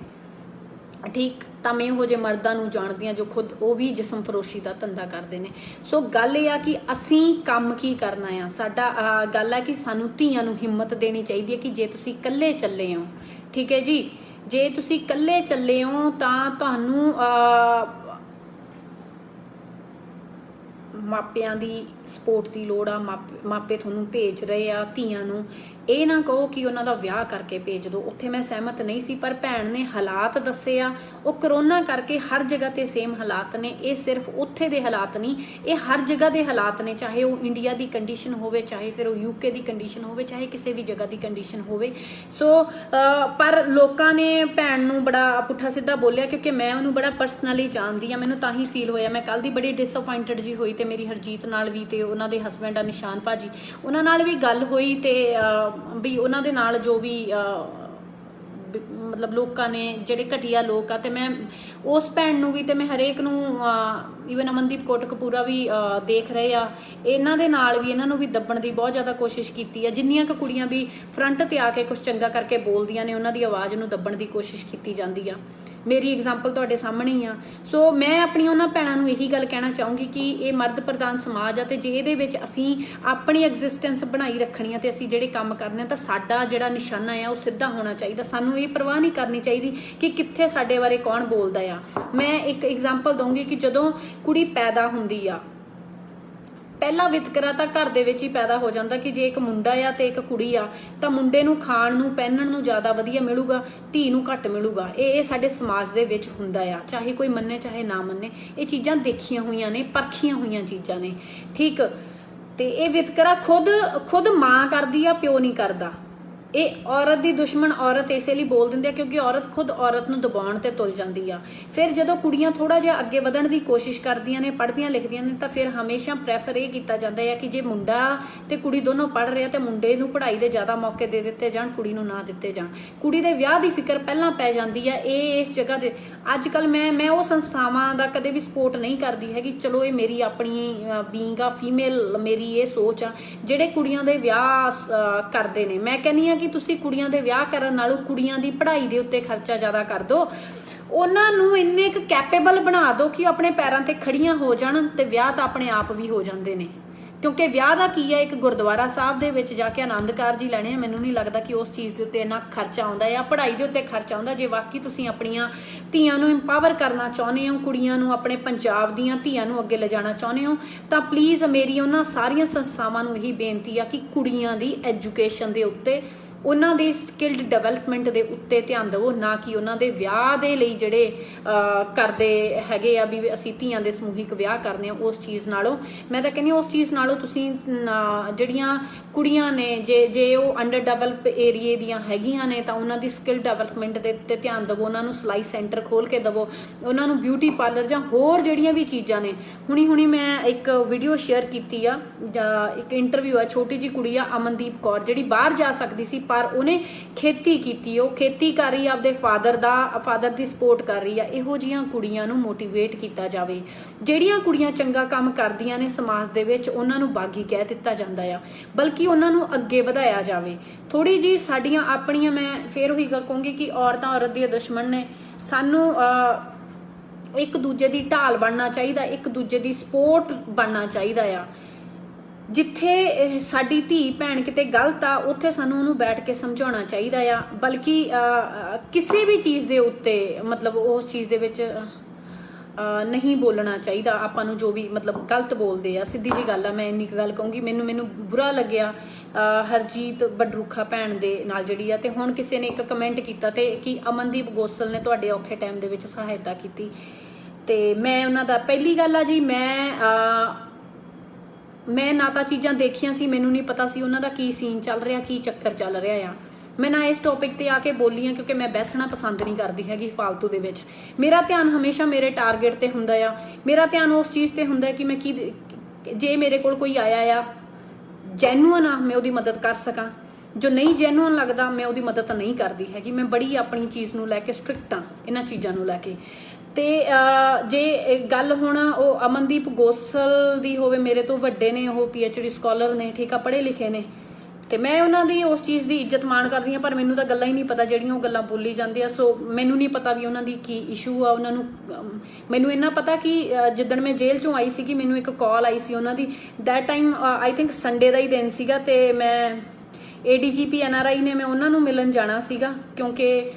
ਠੀਕ, ਤਾਂ ਮੈਂ ਇਹੋ ਜਿਹੇ ਮਰਦਾਂ ਨੂੰ ਜਾਣਦੀ ਹਾਂ ਜੋ ਖੁਦ ਉਹ ਵੀ ਜਿਸਮ ਫਰੋਸ਼ੀ ਦਾ ਧੰਦਾ ਕਰਦੇ ਨੇ। ਸੋ ਗੱਲ ਇਹ ਆ ਕਿ ਅਸੀਂ ਕੰਮ ਕੀ ਕਰਨਾ ਆ। ਸਾਡਾ ਗੱਲ ਹੈ ਕਿ ਸਾਨੂੰ ਧੀਆਂ ਨੂੰ ਹਿੰਮਤ ਦੇਣੀ ਚਾਹੀਦੀ ਹੈ ਕਿ ਜੇ ਤੁਸੀਂ ਇਕੱਲੇ ਚੱਲੇ ਹੋ, ਠੀਕ ਹੈ ਜੀ, ਜੇ ਤੁਸੀਂ ਇਕੱਲੇ ਚੱਲੇ ਹੋ ਤਾਂ ਤੁਹਾਨੂੰ ਮਾਪਿਆਂ ਦੀ ਸਪੋਰਟ ਦੀ ਲੋੜ ਆ। ਮਾਪੇ ਤੁਹਾਨੂੰ ਭੇਜ ਰਹੇ ਆ ਧੀਆਂ ਨੂੰ, ਇਹ ਨਾ ਕਹੋ ਕਿ ਉਹਨਾਂ ਦਾ ਵਿਆਹ ਕਰਕੇ ਭੇਜ ਦਿਓ। ਉੱਥੇ ਮੈਂ ਸਹਿਮਤ ਨਹੀਂ ਸੀ, ਪਰ ਭੈਣ ਨੇ ਹਾਲਾਤ ਦੱਸੇ ਆ। ਉਹ ਕਰੋਨਾ ਕਰਕੇ ਹਰ ਜਗ੍ਹਾ ਤੇ ਸੇਮ ਹਾਲਾਤ ਨੇ। ਇਹ ਸਿਰਫ ਉੱਥੇ ਦੇ ਹਾਲਾਤ ਨਹੀਂ, ਇਹ ਹਰ ਜਗ੍ਹਾ ਦੇ ਹਾਲਾਤ ਨੇ, ਚਾਹੇ ਉਹ ਇੰਡੀਆ ਦੀ ਕੰਡੀਸ਼ਨ ਹੋਵੇ, ਚਾਹੇ ਫਿਰ ਉਹ ਯੂਕੇ ਦੀ ਕੰਡੀਸ਼ਨ ਹੋਵੇ, ਚਾਹੇ ਕਿਸੇ ਵੀ ਜਗ੍ਹਾ ਦੀ ਕੰਡੀਸ਼ਨ ਹੋਵੇ। ਸੋ ਪਰ ਲੋਕਾਂ ਨੇ ਭੈਣ ਨੂੰ ਬੜਾ ਪੁੱਠਾ ਸਿੱਧਾ ਬੋਲਿਆ, ਕਿਉਂਕਿ ਮੈਂ ਉਹਨੂੰ ਬੜਾ ਪਰਸਨਲੀ ਜਾਣਦੀ ਆ। ਮੈਨੂੰ ਤਾਂ ਹੀ ਫੀਲ ਹੋਇਆ, ਮੈਂ ਕੱਲ ਦੀ ਬੜੀ ਡਿਸਅਪਾਇੰਟਡ ਜੀ ਹੋਈ, ਤੇ ਮੇਰੀ ਹਰਜੀਤ ਨਾਲ ਵੀ ਤੇ ਉਹਨਾਂ ਦੇ ਹਸਬੈਂਡ ਆ ਨਿਸ਼ਾਨ ਭਾਜੀ, ਉਹਨਾਂ ਨਾਲ ਵੀ ਗੱਲ ਹੋਈ, ਤੇ ਵੀ ਉਹਨਾਂ ਦੇ ਨਾਲ ਜੋ ਵੀ ਮਤਲਬ ਲੋਕਾਂ ਨੇ ਜਿਹੜੇ ਘਟੀਆ ਲੋਕ ਆ, ਤੇ ਮੈਂ ਉਸ ਭੈਣ ਨੂੰ ਵੀ ਤੇ ਮੈਂ ਹਰੇਕ ਨੂੰ, ਈਵਨ ਅਮਨਦੀਪ ਕੋਟਕਪੂਰਾ ਵੀ ਦੇਖ ਰਹੇ ਆ, ਇਹਨਾਂ ਦੇ ਨਾਲ ਵੀ ਇਹਨਾਂ ਨੂੰ ਵੀ ਦੱਬਣ ਦੀ ਬਹੁਤ ਜ਼ਿਆਦਾ ਕੋਸ਼ਿਸ਼ ਕੀਤੀ ਆ। ਜਿੰਨੀਆਂ ਕੁ ਕੁੜੀਆਂ ਵੀ ਫਰੰਟ ਤੇ ਆ ਕੇ ਕੁਝ ਚੰਗਾ ਕਰਕੇ ਬੋਲਦੀਆਂ ਨੇ ਉਹਨਾਂ ਦੀ ਆਵਾਜ਼ ਨੂੰ ਦੱਬਣ ਦੀ ਕੋਸ਼ਿਸ਼ ਕੀਤੀ ਜਾਂਦੀ ਆ। ਮੇਰੀ ਐਗਜ਼ਾਮਪਲ ਤੁਹਾਡੇ ਸਾਹਮਣੇ ਹੀ ਆ। ਸੋ ਮੈਂ ਆਪਣੀ ਉਹਨਾਂ ਭੈਣਾਂ ਨੂੰ ਇਹੀ ਗੱਲ ਕਹਿਣਾ ਚਾਹੂੰਗੀ ਕਿ ਇਹ ਮਰਦ ਪ੍ਰਧਾਨ ਸਮਾਜ ਆ, ਤੇ ਜੇ ਇਹਦੇ ਵਿੱਚ ਅਸੀਂ ਆਪਣੀ ਐਗਜ਼ਿਸਟੈਂਸ ਬਣਾਈ ਰੱਖਣੀ ਆ ਤੇ ਅਸੀਂ ਜਿਹੜੇ ਕੰਮ ਕਰਨੇ ਆ ਤਾਂ ਸਾਡਾ ਜਿਹੜਾ ਨਿਸ਼ਾਨਾ ਆ ਉਹ ਸਿੱਧਾ ਹੋਣਾ ਚਾਹੀਦਾ। ਸਾਨੂੰ ਇਹ ਪਰਵਾਹ ਨਹੀਂ ਕਰਨੀ ਚਾਹੀਦੀ ਕਿ ਕਿੱਥੇ ਸਾਡੇ ਬਾਰੇ ਕੌਣ ਬੋਲਦਾ ਆ। ਮੈਂ ਇੱਕ ਐਗਜ਼ਾਮਪਲ ਦਊਂਗੀ ਕਿ ਜਦੋਂ ਕੁੜੀ ਪੈਦਾ ਹੁੰਦੀ ਆ, ਪਹਿਲਾ ਵਿਤਕਰਾ ਤਾਂ ਘਰ ਦੇ ਵਿੱਚ ਹੀ ਪੈਦਾ ਹੋ ਜਾਂਦਾ ਕਿ ਜੇ ਇੱਕ ਮੁੰਡਾ ਆ ਤੇ ਇੱਕ ਕੁੜੀ ਆ ਤਾਂ ਮੁੰਡੇ ਨੂੰ ਖਾਣ ਨੂੰ ਪਹਿਨਣ ਨੂੰ ਜ਼ਿਆਦਾ ਵਧੀਆ ਮਿਲੂਗਾ, ਧੀ ਨੂੰ ਘੱਟ ਮਿਲੂਗਾ। ਇਹ ਸਾਡੇ ਸਮਾਜ ਦੇ ਵਿੱਚ ਹੁੰਦਾ ਆ, ਚਾਹੇ ਕੋਈ ਮੰਨੇ ਚਾਹੇ ਨਾ ਮੰਨੇ। ਇਹ ਚੀਜ਼ਾਂ ਦੇਖੀਆਂ ਹੋਈਆਂ ਨੇ, ਪਰਖੀਆਂ ਹੋਈਆਂ ਚੀਜ਼ਾਂ ਨੇ, ਠੀਕ। ਤੇ ਇਹ ਵਿਤਕਰਾ ਖੁਦ ਮਾਂ ਕਰਦੀ ਆ, ਪਿਓ ਨਹੀਂ ਕਰਦਾ। ਇਹ ਔਰਤ ਦੀ ਦੁਸ਼ਮਣ ਔਰਤ ਇਸੇ ਲਈ ਬੋਲ ਦਿੰਦੇ ਆ ਕਿਉਂਕਿ ਔਰਤ ਖੁਦ ਔਰਤ ਨੂੰ ਦਬਾਉਣ ਤੇ ਤੁਲ ਜਾਂਦੀ ਆ। ਫਿਰ ਜਦੋਂ ਕੁੜੀਆਂ ਥੋੜਾ ਜਿਹਾ ਅੱਗੇ ਵਧਣ ਦੀ ਕੋਸ਼ਿਸ਼ ਕਰਦੀਆਂ ਨੇ, ਪੜ੍ਹਦੀਆਂ ਲਿਖਦੀਆਂ ਨੇ, ਤਾਂ ਫਿਰ ਹਮੇਸ਼ਾ ਪ੍ਰੈਫਰ ਇਹ ਕੀਤਾ ਜਾਂਦਾ ਹੈ ਕਿ ਜੇ ਮੁੰਡਾ ਤੇ ਕੁੜੀ ਦੋਨੋਂ ਪੜ੍ਹ ਰਹੇ ਆ ਤੇ ਮੁੰਡੇ ਨੂੰ ਪੜ੍ਹਾਈ ਦੇ ਜ਼ਿਆਦਾ ਮੌਕੇ ਦੇ ਦਿੱਤੇ ਜਾਣ, ਕੁੜੀ ਨੂੰ ਨਾ ਦਿੱਤੇ ਜਾਣ। ਕੁੜੀ ਦੇ ਵਿਆਹ ਦੀ ਫਿਕਰ ਪਹਿਲਾਂ ਪੈ ਜਾਂਦੀ ਆ। ਇਹ ਇਸ ਜਗ੍ਹਾ ਦੇ ਅੱਜ ਕੱਲ ਮੈਂ ਉਹ ਸੰਸਥਾਵਾਂ ਦਾ ਕਦੇ ਵੀ ਸਪੋਰਟ ਨਹੀਂ ਕਰਦੀ ਹੈਗੀ। ਚਲੋ ਇਹ ਮੇਰੀ ਆਪਣੀ ਬੀਇੰਗ ਆ ਫੀਮੇਲ, ਮੇਰੀ ਇਹ ਸੋਚ ਆ। ਜਿਹੜੇ ਕੁੜੀਆਂ ਦੇ ਵਿਆਹ ਕਰਦੇ ਨੇ, ਮੈਂ ਕਹਿੰਦੀ ਆ ਕਿ ਤੁਸੀਂ ਕੁੜੀਆਂ ਦੇ ਵਿਆਹ ਕਰਨ ਨਾਲੋਂ ਕੁੜੀਆਂ ਦੀ ਪੜ੍ਹਾਈ ਦੇ ਉੱਤੇ ਖਰਚਾ ਜ਼ਿਆਦਾ ਕਰ ਦਿਓ। ਉਹਨਾਂ ਨੂੰ ਇੰਨੇ ਕੁ ਕੈਪੇਬਲ ਬਣਾ ਦਿਓ ਕਿ ਆਪਣੇ ਪੈਰਾਂ ਤੇ ਖੜੀਆਂ ਹੋ ਜਾਣ, ਤੇ ਵਿਆਹ ਤਾਂ ਆਪਣੇ ਆਪ ਵੀ ਹੋ ਜਾਂਦੇ ਨੇ। ਕਿਉਂਕਿ ਵਿਆਹ ਦਾ ਕੀ ਹੈ, ਇੱਕ ਗੁਰਦੁਆਰਾ ਸਾਹਿਬ ਦੇ ਵਿੱਚ ਜਾ ਕੇ ਆਨੰਦ ਕਾਰਜ ਹੀ ਲੈਣੇ ਆ। ਮੈਨੂੰ ਨਹੀਂ ਲੱਗਦਾ ਕਿ ਉਸ ਚੀਜ਼ ਦੇ ਉੱਤੇ ਇੰਨਾ ਖਰਚਾ ਆਉਂਦਾ ਹੈ। ਪੜ੍ਹਾਈ ਦੇ ਉੱਤੇ ਖਰਚਾ ਆਉਂਦਾ। ਜੇ ਵਾਕਈ ਤੁਸੀਂ ਆਪਣੀਆਂ ਧੀਆਂ ਨੂੰ ਇੰਪਾਵਰ ਕਰਨਾ ਚਾਹੁੰਦੇ ਹੋ, ਕੁੜੀਆਂ ਨੂੰ, ਆਪਣੇ ਪੰਜਾਬ ਦੀਆਂ ਧੀਆਂ ਨੂੰ ਅੱਗੇ ਲਿਜਾਣਾ ਚਾਹੁੰਦੇ ਹੋ, ਤਾਂ ਪਲੀਜ਼ ਮੇਰੀ ਉਹਨਾਂ ਸਾਰੀਆਂ ਸੰਸਥਾਵਾਂ ਨੂੰ ਇਹੀ ਬੇਨਤੀ ਆ ਕਿ ਕੁੜੀਆਂ ਦੀ ਐਜੂਕੇਸ਼ਨ ਦੇ ਉੱਤੇ ਉਹਨਾਂ ਦੇ ਸਕਿਲਡ ਡਿਵੈਲਪਮੈਂਟ ਦੇ ਉੱਤੇ ਧਿਆਨ ਦਿਵੋ, ਨਾ ਕਿ ਉਹਨਾਂ ਦੇ ਵਿਆਹ ਦੇ ਲਈ ਜਿਹੜੇ ਕਰਦੇ ਹੈਗੇ ਆ ਵੀ ਅਸੀਂ ਧੀਆਂ ਦੇ ਸਮੂਹਿਕ ਵਿਆਹ ਕਰਦੇ ਆ, ਉਸ ਚੀਜ਼ ਨਾਲੋਂ ਮੈਂ ਤਾਂ ਕਹਿੰਦੀ ਉਸ ਚੀਜ਼ ਨਾਲੋਂ ਤੁਸੀਂ ਜਿਹੜੀਆਂ ਕੁੜੀਆਂ ਨੇ ਜੇ ਉਹ ਅੰਡਰ ਡਿਵੈਲਪ ਏਰੀਏ ਦੀਆਂ ਹੈਗੀਆਂ ਨੇ ਤਾਂ ਉਹਨਾਂ ਦੀ ਸਕਿਲ ਡਿਵੈਲਪਮੈਂਟ ਦੇ ਉੱਤੇ ਧਿਆਨ ਦਿਵੋ, ਉਹਨਾਂ ਨੂੰ ਸਿਲਾਈ ਸੈਂਟਰ ਖੋਲ੍ਹ ਕੇ ਦਿਵੋ, ਉਹਨਾਂ ਨੂੰ ਬਿਊਟੀ ਪਾਰਲਰ ਜਾਂ ਹੋਰ ਜਿਹੜੀਆਂ ਵੀ ਚੀਜ਼ਾਂ ਨੇ। ਹੁਣੀ ਮੈਂ ਇੱਕ ਵੀਡੀਓ ਸ਼ੇਅਰ ਕੀਤੀ ਆ, ਇੱਕ ਇੰਟਰਵਿਊ ਆ, ਛੋਟੀ ਜੀ ਕੁੜੀ ਆ ਅਮਨਦੀਪ ਕੌਰ ਜਿਹੜੀ ਬਾਹਰ ਜਾ ਸਕਦੀ ਸੀ ਪਰ ਉਹਨੇ ਖੇਤੀ ਕੀਤੀ, ਉਹ ਖੇਤੀ ਕਰ ਰਹੀ ਆ, ਆਪਦੇ ਫਾਦਰ ਦੀ ਸਪੋਰਟ ਕਰ ਰਹੀ ਆ। ਇਹੋ ਜਿਹੀਆਂ ਕੁੜੀਆਂ ਨੂੰ ਮੋਟੀਵੇਟ ਕੀਤਾ ਜਾਵੇ। ਜਿਹੜੀਆਂ ਕੁੜੀਆਂ ਚੰਗਾ ਕੰਮ ਕਰਦੀਆਂ ਨੇ ਸਮਾਜ ਦੇ ਵਿੱਚ ਉਹਨਾਂ ਨੂੰ ਬਾਗੀ ਕਹਿ ਦਿੱਤਾ ਜਾਂਦਾ ਆ, ਬਲਕਿ ਉਹਨਾਂ ਨੂੰ ਅੱਗੇ ਵਧਾਇਆ ਜਾਵੇ। ਥੋੜੀ ਜੀ ਸਾਡੀਆਂ ਆਪਣੀਆਂ, ਮੈਂ ਫੇਰ ਉਹੀ ਗੱਲ ਕਹੂੰਗੀ ਕਿ ਔਰਤਾਂ ਔਰਤ ਦੀਆਂ ਦੁਸ਼ਮਣ ਨੇ। ਸਾਨੂੰ ਇੱਕ ਦੂਜੇ ਦੀ ਢਾਲ ਬਣਨਾ ਚਾਹੀਦਾ, ਇੱਕ ਦੂਜੇ ਦੀ ਸਪੋਰਟ ਬਣਨਾ ਚਾਹੀਦਾ ਆ। ਜਿੱਥੇ ਸਾਡੀ ਧੀ ਭੈਣ ਕਿਤੇ ਗਲਤ ਆ ਉੱਥੇ ਸਾਨੂੰ ਉਹਨੂੰ ਬੈਠ ਕੇ ਸਮਝਾਉਣਾ ਚਾਹੀਦਾ ਆ, ਬਲਕਿ ਕਿਸੇ ਵੀ ਚੀਜ਼ ਦੇ ਉੱਤੇ ਮਤਲਬ ਉਸ ਚੀਜ਼ ਦੇ ਵਿੱਚ ਨਹੀਂ ਬੋਲਣਾ ਚਾਹੀਦਾ ਆਪਾਂ ਨੂੰ। ਜੋ ਵੀ ਮਤਲਬ ਗਲਤ ਬੋਲਦੇ ਆ, ਸਿੱਧੀ ਜੀ ਗੱਲ ਆ, ਮੈਂ ਇੰਨੀ ਕੁ ਗੱਲ ਕਹੂੰਗੀ। ਮੈਨੂੰ ਬੁਰਾ ਲੱਗਿਆ ਹਰਜੀਤ ਬਡਰੂਖਾ ਭੈਣ ਦੇ ਨਾਲ ਜਿਹੜੀ ਆ। ਤੇ ਹੁਣ ਕਿਸੇ ਨੇ ਇੱਕ ਕਮੈਂਟ ਕੀਤਾ ਤੇ ਕਿ ਅਮਨਦੀਪ ਗੋਸਲ ਨੇ ਤੁਹਾਡੇ ਔਖੇ ਟਾਈਮ ਦੇ ਵਿੱਚ ਸਹਾਇਤਾ ਕੀਤੀ, ਤੇ ਮੈਂ ਉਹਨਾਂ ਦਾ ਪਹਿਲੀ ਗੱਲ ਆ ਜੀ, ਮੈਂ ਨਾ ਤਾਂ ਚੀਜ਼ਾਂ ਦੇਖੀਆਂ ਸੀ, ਮੈਨੂੰ ਨਹੀਂ ਪਤਾ ਸੀ ਉਹਨਾਂ ਦਾ ਕੀ ਸੀਨ ਚੱਲ ਰਿਹਾ, ਕੀ ਚੱਕਰ ਚੱਲ ਰਿਹਾ ਆ। ਮੈਂ ਨਾ ਇਸ ਟੌਪਿਕ ਤੇ ਆ ਕੇ ਬੋਲੀ ਆ ਕਿਉਂਕਿ ਮੈਂ ਬੈਸਣਾ ਪਸੰਦ ਨਹੀਂ ਕਰਦੀ ਹੈਗੀ ਫਾਲਤੂ ਦੇ ਵਿੱਚ। ਮੇਰਾ ਧਿਆਨ ਹਮੇਸ਼ਾ ਮੇਰੇ ਟਾਰਗੇਟ ਤੇ ਹੁੰਦਾ ਆ, ਮੇਰਾ ਧਿਆਨ ਉਸ ਚੀਜ਼ ਤੇ ਹੁੰਦਾ ਕਿ ਮੈਂ ਜੇ ਮੇਰੇ ਕੋਲ ਕੋਈ ਆਇਆ ਆ ਜੈਨੂਅਨ ਆ ਮੈਂ ਉਹਦੀ ਮਦਦ ਕਰ ਸਕਾਂ, ਜੋ ਨਹੀਂ ਜੈਨੂਅਨ ਲੱਗਦਾ ਮੈਂ ਉਹਦੀ ਮਦਦ ਨਹੀਂ ਕਰਦੀ ਹੈਗੀ। ਮੈਂ ਬੜੀ ਆਪਣੀ ਚੀਜ਼ ਨੂੰ ਲੈ ਕੇ ਸਟ੍ਰਿਕਟ ਆ ਇਹਨਾਂ ਚੀਜ਼ਾਂ ਨੂੰ ਲੈ ਕੇ। ਤੇ ਜੇ ਗੱਲ ਹੁਣ ਉਹ ਅਮਨਦੀਪ ਗੋਸਲ ਦੀ ਹੋਵੇ, ਮੇਰੇ ਤੋਂ ਵੱਡੇ ਨੇ, ਉਹ PhD ਸਕਾਲਰ ਨੇ, ਠੀਕ ਆ, ਪੜ੍ਹੇ ਲਿਖੇ ਨੇ, ਤੇ ਮੈਂ ਉਹਨਾਂ ਦੀ ਉਸ ਚੀਜ਼ ਦੀ ਇੱਜ਼ਤ ਮਾਣ ਕਰਦੀ ਹਾਂ, ਪਰ ਮੈਨੂੰ ਤਾਂ ਗੱਲਾਂ ਹੀ ਨਹੀਂ ਪਤਾ ਜਿਹੜੀਆਂ ਉਹ ਗੱਲਾਂ ਬੋਲੀ ਜਾਂਦੀ ਆ। ਸੋ ਮੈਨੂੰ ਨਹੀਂ ਪਤਾ ਵੀ ਉਹਨਾਂ ਦੀ ਕੀ ਇਸ਼ੂ ਆ। ਉਹਨਾਂ ਨੂੰ ਮੈਨੂੰ ਇੰਨਾ ਪਤਾ ਕਿ ਜਿੱਦਣ ਮੈਂ ਜੇਲ੍ਹ ਚੋਂ ਆਈ ਸੀਗੀ ਮੈਨੂੰ ਇੱਕ ਕਾਲ ਆਈ ਸੀ ਉਹਨਾਂ ਦੀ। That time I think Sunday ਦਾ ਹੀ ਦਿਨ ਸੀਗਾ, ਤੇ ਮੈਂ ADGP NRI ਨੇ, ਮੈਂ ਉਹਨਾਂ ਨੂੰ ਮਿਲਣ ਜਾਣਾ ਸੀਗਾ ਕਿਉਂਕਿ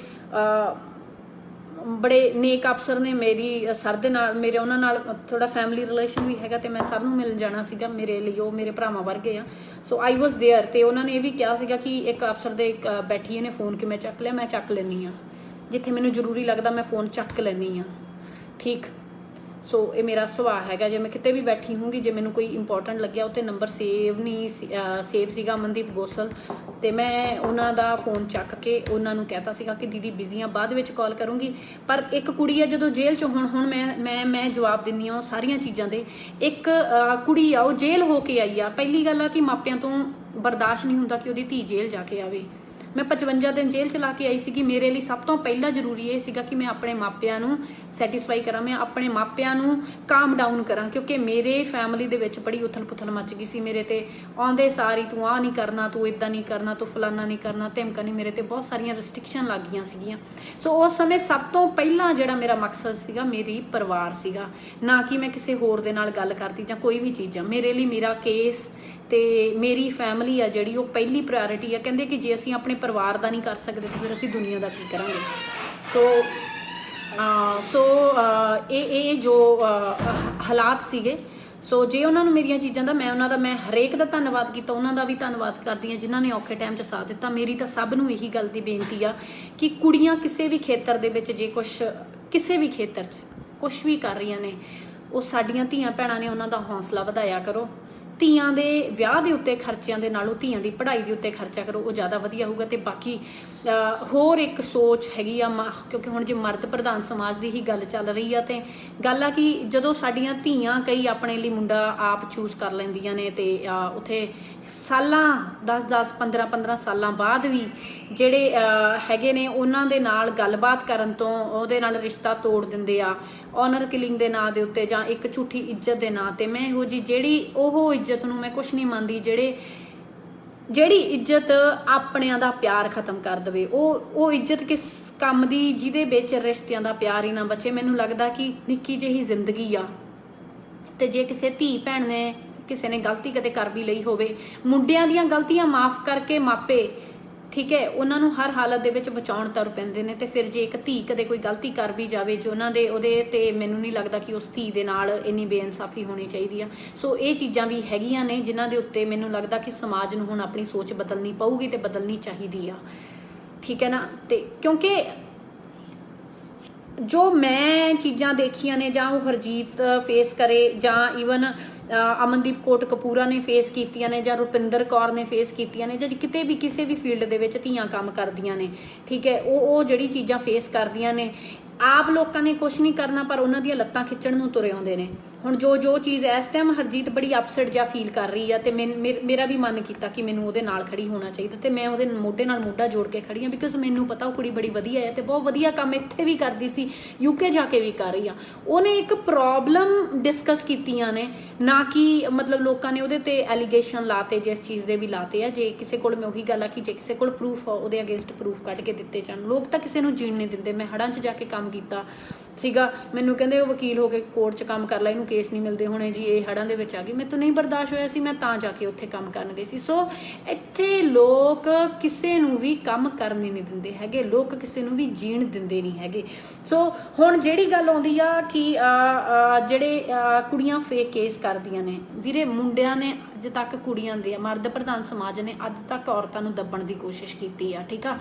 ਬੜੇ ਨੇਕ ਅਫਸਰ ਨੇ। ਮੇਰੀ ਸਰ ਦੇ ਨਾਲ, ਮੇਰੇ ਉਹਨਾਂ ਨਾਲ ਥੋੜਾ ਫੈਮਿਲੀ ਰਿਲੇਸ਼ਨ ਵੀ ਹੈਗਾ, ਤੇ ਮੈਂ ਸਰ ਨੂੰ ਮਿਲਣ ਜਾਣਾ ਸੀਗਾ। ਮੇਰੇ ਲਈ ਉਹ ਮੇਰੇ ਭਰਾਵਾਂ ਵਰਗੇ ਆ। ਸੋ ਆਈ ਵਾਸ ਦੇਅਰ। ਤੇ ਉਹਨਾਂ ਨੇ ਇਹ ਵੀ ਕਿਹਾ ਸੀਗਾ ਕਿ ਇੱਕ ਅਫਸਰ ਦੇ ਬੈਠੀ ਇਹਨੇ ਫੋਨ ਕਿਵੇਂ ਚੱਕ ਲਿਆ। ਮੈਂ ਚੱਕ ਲੈਂਦੀ ਆ, ਜਿੱਥੇ ਮੈਨੂੰ ਜ਼ਰੂਰੀ ਲੱਗਦਾ ਮੈਂ ਫੋਨ ਚੱਕ ਲੈਂਦੀ ਆ, ਠੀਕ। ਸੋ ਇਹ ਮੇਰਾ ਸੁਭਾਅ ਹੈਗਾ। ਜੇ ਮੈਂ ਕਿਤੇ ਵੀ ਬੈਠੀ ਹੋਊਂਗੀ, ਜੇ ਮੈਨੂੰ ਕੋਈ ਇੰਪੋਰਟੈਂਟ ਲੱਗਿਆ, ਉੱਤੇ ਨੰਬਰ ਸੇਵ ਸੀਗਾ ਅਮਨਦੀਪ ਗੋਸਲ, ਤੇ ਮੈਂ ਉਹਨਾਂ ਦਾ ਫੋਨ ਚੱਕ ਕੇ ਉਹਨਾਂ ਨੂੰ ਕਹਿਤਾ ਸੀਗਾ ਕਿ ਦੀਦੀ ਬਿਜ਼ੀ ਆ, ਬਾਅਦ ਵਿੱਚ ਕਾਲ ਕਰੂੰਗੀ। ਪਰ ਇੱਕ ਕੁੜੀ ਆ ਜਦੋਂ ਜੇਲ੍ਹ 'ਚ, ਹੁਣ ਮੈਂ ਜਵਾਬ ਦਿੰਦੀ ਹਾਂ ਸਾਰੀਆਂ ਚੀਜ਼ਾਂ ਦੇ। ਇੱਕ ਕੁੜੀ ਆ ਉਹ ਜੇਲ੍ਹ ਹੋ ਕੇ ਆਈ ਆ। ਪਹਿਲੀ ਗੱਲ ਆ ਕਿ ਮਾਪਿਆਂ ਤੋਂ ਬਰਦਾਸ਼ਤ ਨਹੀਂ ਹੁੰਦਾ ਕਿ ਉਹਦੀ ਧੀ ਜੇਲ੍ਹ ਜਾ ਕੇ ਆਵੇ। ਮੈਂ 55 ਦਿਨ ਜੇਲ੍ਹ ਚਲਾ ਕੇ ਆਈ ਸੀਗੀ। ਮੇਰੇ ਲਈ ਸਭ ਤੋਂ ਪਹਿਲਾਂ ਜ਼ਰੂਰੀ ਇਹ ਸੀਗਾ ਕਿ ਮੈਂ ਆਪਣੇ ਮਾਪਿਆਂ ਨੂੰ ਸੈਟੀਸਫਾਈ ਕਰਾਂ, ਮੈਂ ਆਪਣੇ ਮਾਪਿਆਂ ਨੂੰ ਕਾਮ ਡਾਊਨ ਕਰਾਂ, ਕਿਉਂਕਿ ਮੇਰੇ ਫੈਮਿਲੀ ਦੇ ਵਿੱਚ ਬੜੀ ਉਥਲ ਪੁਥਲ ਮੱਚ ਗਈ ਸੀ। ਮੇਰੇ ਤੇ ਆਉਂਦੇ ਸਾਰੀ ਤੂੰ ਆਹ ਨਹੀਂ ਕਰਨਾ, ਤੂੰ ਇਦਾਂ ਨਹੀਂ ਕਰਨਾ, ਤੂੰ ਫਲਾਨਾ ਨਹੀਂ ਕਰਨਾ, ਧਮਕਾ ਨਹੀਂ, ਮੇਰੇ ਤੇ ਬਹੁਤ ਸਾਰੀਆਂ ਰਿਸਟ੍ਰਿਕਸ਼ਨ ਲੱਗ ਗਈਆਂ ਸੀਗੀਆਂ। ਸੋ ਉਸ ਸਮੇਂ ਸਭ ਤੋਂ ਪਹਿਲਾਂ ਜਿਹੜਾ ਮੇਰਾ ਮਕਸਦ ਸੀਗਾ ਮੇਰੀ ਪਰਿਵਾਰ ਸੀਗਾ, ਨਾ ਕਿ ਮੈਂ ਕਿਸੇ ਹੋਰ ਦੇ ਨਾਲ ਗੱਲ ਕਰਦੀ ਜਾਂ ਕੋਈ ਵੀ ਚੀਜ਼ਾਂ। ਮੇਰੇ ਲਈ ਮੇਰਾ ਕੇਸ ਤੇ ਮੇਰੀ ਫੈਮਿਲੀ ਆ ਜਿਹੜੀ ਉਹ ਪਹਿਲੀ ਪ੍ਰਾਇੋਰਟੀ ਆ। ਕਹਿੰਦੇ ਕਿ ਜੇ ਅਸੀਂ ਆਪਣੇ ਪਰਿਵਾਰ ਦਾ ਨਹੀਂ ਕਰ ਸਕਦੇ ਤਾਂ ਫਿਰ ਅਸੀਂ ਦੁਨੀਆ ਦਾ ਕੀ ਕਰਾਂਗੇ। ਸੋ ਇਹ ਜੋ ਹਾਲਾਤ ਸੀਗੇ। ਸੋ ਜੇ ਉਹਨਾਂ ਨੂੰ ਮੇਰੀਆਂ ਚੀਜ਼ਾਂ ਦਾ, ਮੈਂ ਉਹਨਾਂ ਦਾ, ਮੈਂ ਹਰੇਕ ਦਾ ਧੰਨਵਾਦ ਕੀਤਾ, ਉਹਨਾਂ ਦਾ ਵੀ ਧੰਨਵਾਦ ਕਰਦੀ ਹਾਂ ਜਿਨ੍ਹਾਂ ਨੇ ਔਖੇ ਟਾਈਮ 'ਚ ਸਾਥ ਦਿੱਤਾ। ਮੇਰੀ ਤਾਂ ਸਭ ਨੂੰ ਇਹੀ ਗੱਲ ਦੀ ਬੇਨਤੀ ਆ ਕਿ ਕੁੜੀਆਂ ਕਿਸੇ ਵੀ ਖੇਤਰ ਦੇ ਵਿੱਚ ਜੇ ਕਿਸੇ ਵੀ ਖੇਤਰ 'ਚ ਕੁਛ ਵੀ ਕਰ ਰਹੀਆਂ ਨੇ, ਉਹ ਸਾਡੀਆਂ ਧੀਆਂ ਭੈਣਾਂ ਨੇ, ਉਹਨਾਂ ਦਾ ਹੌਸਲਾ ਵਧਾਇਆ ਕਰੋ। ਧੀਆਂ ਦੇ ਵਿਆਹ ਦੇ ਉੱਤੇ ਖਰਚਿਆਂ ਦੇ ਨਾਲੋਂ ਧੀਆਂ ਦੀ ਪੜ੍ਹਾਈ ਦੇ ਉੱਤੇ ਖਰਚਾ ਕਰੋ, ਉਹ ਜ਼ਿਆਦਾ ਵਧੀਆ ਹੋਊਗਾ। ਤੇ ਬਾਕੀ ਹੋਰ ਇੱਕ ਸੋਚ ਹੈਗੀ ਆ, ਕਿਉਂਕਿ ਹੁਣ ਜੇ ਮਰਦ ਪ੍ਰਧਾਨ ਸਮਾਜ ਦੀ ਹੀ ਗੱਲ ਚੱਲ ਰਹੀ ਆ, ਤੇ ਗੱਲ ਆ ਕਿ ਜਦੋਂ ਸਾਡੀਆਂ ਧੀਆਂ ਕਈ ਆਪਣੇ ਲਈ ਮੁੰਡਾ ਆਪ ਚੂਜ਼ ਕਰ ਲੈਂਦੀਆਂ ਨੇ, ਤੇ ਉੱਥੇ ਸਾਲਾਂ 10-10 15-15 ਸਾਲਾਂ ਬਾਅਦ ਵੀ ਜਿਹੜੇ ਹੈਗੇ ਨੇ ਉਹਨਾਂ ਦੇ ਨਾਲ ਗੱਲਬਾਤ ਕਰਨ ਤੋਂ ਉਹਦੇ ਨਾਲ ਰਿਸ਼ਤਾ ਤੋੜ ਦਿੰਦੇ ਆ ਆਨਰ ਕਿਲਿੰਗ ਦੇ ਨਾਂ ਦੇ ਉੱਤੇ, ਜਾਂ ਇੱਕ ਝੂਠੀ ਇੱਜ਼ਤ ਦੇ ਨਾਂ ਤੇ। ਮੈਂ ਇਹੋ ਜੀ ਜਿਹੜੀ ਉਹ ਇੱਜ਼ਤ ਨੂੰ ਮੈਂ ਕੁਛ ਨਹੀਂ ਮੰਨਦੀ ਜਿਹੜੀ ਇੱਜ਼ਤ ਆਪਣਿਆਂ ਦਾ ਪਿਆਰ ਖਤਮ ਕਰ ਦੇਵੇ। ਉਹ ਇੱਜ਼ਤ ਕਿਸ ਕੰਮ ਦੀ ਜਿਹਦੇ ਵਿੱਚ ਰਿਸ਼ਤਿਆਂ ਦਾ ਪਿਆਰ ਹੀ ਨਾ ਬਚੇ। ਮੈਨੂੰ ਲੱਗਦਾ ਕਿ ਨਿੱਕੀ ਜਿਹੀ ਜ਼ਿੰਦਗੀ ਆ, ਤੇ ਜੇ ਕਿਸੇ ਧੀ ਭੈਣ ਨੇ ਕਿਸੇ ਨੇ ਗਲਤੀ ਕਦੇ ਕਰ ਵੀ ਲਈ ਹੋਵੇ, ਮੁੰਡਿਆਂ ਦੀਆਂ ਗਲਤੀਆਂ ਮਾਫ ਕਰਕੇ ਮਾਪੇ ਠੀਕ ਹੈ, ਉਹਨਾਂ ਨੂੰ ਹਰ ਹਾਲਤ ਦੇ ਵਿੱਚ ਬਚਾਉਣ ਤੁਰ ਪੈਂਦੇ ਨੇ। ਤੇ ਫਿਰ ਜੇ ਇੱਕ ਧੀ ਕਦੇ ਕੋਈ ਗਲਤੀ ਕਰ ਵੀ ਜਾਵੇ ਜੋ ਉਹਨਾਂ ਦੇ ਉਹਦੇ ਤੇ ਮੈਨੂੰ ਨਹੀਂ ਲੱਗਦਾ ਕਿ ਉਸ ਧੀ ਦੇ ਨਾਲ ਇੰਨੀ ਬੇਇਨਸਾਫੀ ਹੋਣੀ ਚਾਹੀਦੀ ਆ। ਸੋ ਇਹ ਚੀਜ਼ਾਂ ਵੀ ਹੈਗੀਆਂ ਨੇ ਜਿਨ੍ਹਾਂ ਦੇ ਉੱਤੇ ਮੈਨੂੰ ਲੱਗਦਾ ਕਿ ਸਮਾਜ ਨੂੰ ਹੁਣ ਆਪਣੀ ਸੋਚ ਬਦਲਣੀ ਪਊਗੀ ਤੇ ਬਦਲਣੀ ਚਾਹੀਦੀ ਆ, ਠੀਕ ਹੈ ਨਾ। ਤੇ ਕਿਉਂਕਿ ਜੋ ਮੈਂ ਚੀਜ਼ਾਂ ਦੇਖੀਆਂ ਨੇ ਜਾਂ ਉਹ ਹਰਜੀਤ ਫੇਸ ਕਰੇ ਜਾਂ ਈਵਨ ਅਮਨਦੀਪ ਕੌਰ ਕਪੂਰਾ ਨੇ ਫੇਸ ਕੀਤੀਆਂ ਨੇ ਜਾਂ ਰੁਪਿੰਦਰ ਕੌਰ ਨੇ ਫੇਸ ਕੀਤੀਆਂ ਨੇ ਜਾਂ ਕਿਤੇ ਵੀ ਕਿਸੇ ਵੀ ਫੀਲਡ ਦੇ ਵਿੱਚ ਧੀਆਂ ਕੰਮ ਕਰਦੀਆਂ ਨੇ, ਠੀਕ ਹੈ, ਉਹ ਜਿਹੜੀ ਚੀਜ਼ਾਂ ਫੇਸ ਕਰਦੀਆਂ ਨੇ, ਆਪ ਲੋਕਾਂ ਨੇ ਕੁਛ ਨਹੀਂ ਕਰਨਾ ਪਰ ਉਹਨਾਂ ਦੀਆਂ ਲੱਤਾਂ ਖਿੱਚਣ ਨੂੰ ਤੁਰੇ ਆਉਂਦੇ ਨੇ। ਹੁਣ ਜੋ ਚੀਜ਼ ਇਸ ਟਾਈਮ ਹਰਜੀਤ ਬੜੀ ਅਪਸੈਟ ਜਿਹਾ ਫੀਲ ਕਰ ਰਹੀ ਆ ਤੇ ਮੇਰਾ ਵੀ ਮਨ ਕੀਤਾ ਕਿ ਮੈਨੂੰ ਉਹਦੇ ਨਾਲ ਖੜੀ ਹੋਣਾ ਚਾਹੀਦਾ ਤੇ ਮੈਂ ਉਹਦੇ ਮੋਢੇ ਨਾਲ ਮੋਢਾ ਜੋੜ ਕੇ ਖੜੀ ਆ, ਬਿਕੋਜ਼ ਮੈਨੂੰ ਪਤਾ ਉਹ ਕੁੜੀ ਬੜੀ ਵਧੀਆ ਹੈ ਤੇ ਬਹੁਤ ਵਧੀਆ ਕੰਮ ਇੱਥੇ ਵੀ ਕਰਦੀ ਸੀ, UK ਜਾ ਕੇ ਵੀ ਕਰ ਰਹੀ ਆ। ਉਹਨੇ ਇੱਕ ਪ੍ਰੋਬਲਮ ਡਿਸਕਸ ਕੀਤੀਆਂ ਨੇ, ਨਾ ਕਿ ਮਤਲਬ ਲੋਕਾਂ ਨੇ ਉਹਦੇ ਤੇ ਐਲੀਗੇਸ਼ਨ ਲਾਤੇ ਜਿਸ ਚੀਜ਼ ਦੇ ਵੀ ਲਾਤੇ ਆ। ਜੇ ਕਿਸੇ ਕੋਲ, ਮੈਂ ਉਹੀ ਗੱਲ ਆ ਕਿ ਜੇ ਕਿਸੇ ਕੋਲ ਪ੍ਰੂਫ ਆ ਉਹਦੇ ਅਗੇਂਸਟ ਪ੍ਰੂਫ ਕੱਢ ਕੇ ਦਿੱਤੇ ਜਾਣ। ਲੋਕ ਤਾਂ ਕਿਸੇ ਨੂੰ ਜੀਣ ਨਹੀਂ ਦਿੰਦੇ। ਮੈਂ ਹੜਾਂ 'ਚ ਜਾ ਕੇ ਕੰਮ ਕੀਤਾ ਸੀਗਾ, ਮੈਨੂੰ ਕਹਿੰਦੇ ਉਹ ਵਕੀਲ ਹੋ ਕੇ ਕੋਰਟ 'ਚ ਕੰਮ ਕਰ ਲੈ, ਇਹਨੂੰ ਕੇਸ ਨਹੀਂ ਮਿਲਦੇ ਹੋਣੇ ਜੀ, ਇਹ ਹੜਾਂ ਦੇ ਵਿੱਚ ਆ ਗਈ। ਮੈਨੂੰ ਨਹੀਂ ਬਰਦਾਸ਼ਤ ਹੋਇਆ ਸੀ, ਮੈਂ ਤਾਂ ਜਾ ਕੇ ਉੱਥੇ ਕੰਮ ਕਰਨ ਗਈ ਸੀ। ਸੋ ਇੱਥੇ ਲੋਕ ਕਿਸੇ ਨੂੰ ਵੀ ਕੰਮ ਕਰਨ ਨਹੀਂ ਦਿੰਦੇ ਹੈਗੇ, ਲੋਕ ਕਿਸੇ ਨੂੰ ਵੀ ਜੀਣ ਦਿੰਦੇ ਨਹੀਂ ਹੈਗੇ। ਸੋ ਹੁਣ ਜਿਹੜੀ ਗੱਲ ਆਉਂਦੀ ਆ ਕਿ ਜਿਹੜੇ ਕੁੜੀਆਂ ਫੇਕ ਕੇਸ ਕਰਦੀਆਂ ਨੇ, ਵੀਰੇ ਮੁੰਡਿਆਂ ਨੇ ਅੱਜ ਤੱਕ ਕੁੜੀਆਂ ਦੇ, ਮਰਦ ਪ੍ਰਧਾਨ ਸਮਾਜ ਨੇ ਅੱਜ ਤੱਕ ਔਰਤਾਂ ਨੂੰ ਦੱਬਣ ਦੀ ਕੋਸ਼ਿਸ਼ ਕੀਤੀ ਆ, ਠੀਕ ਆ।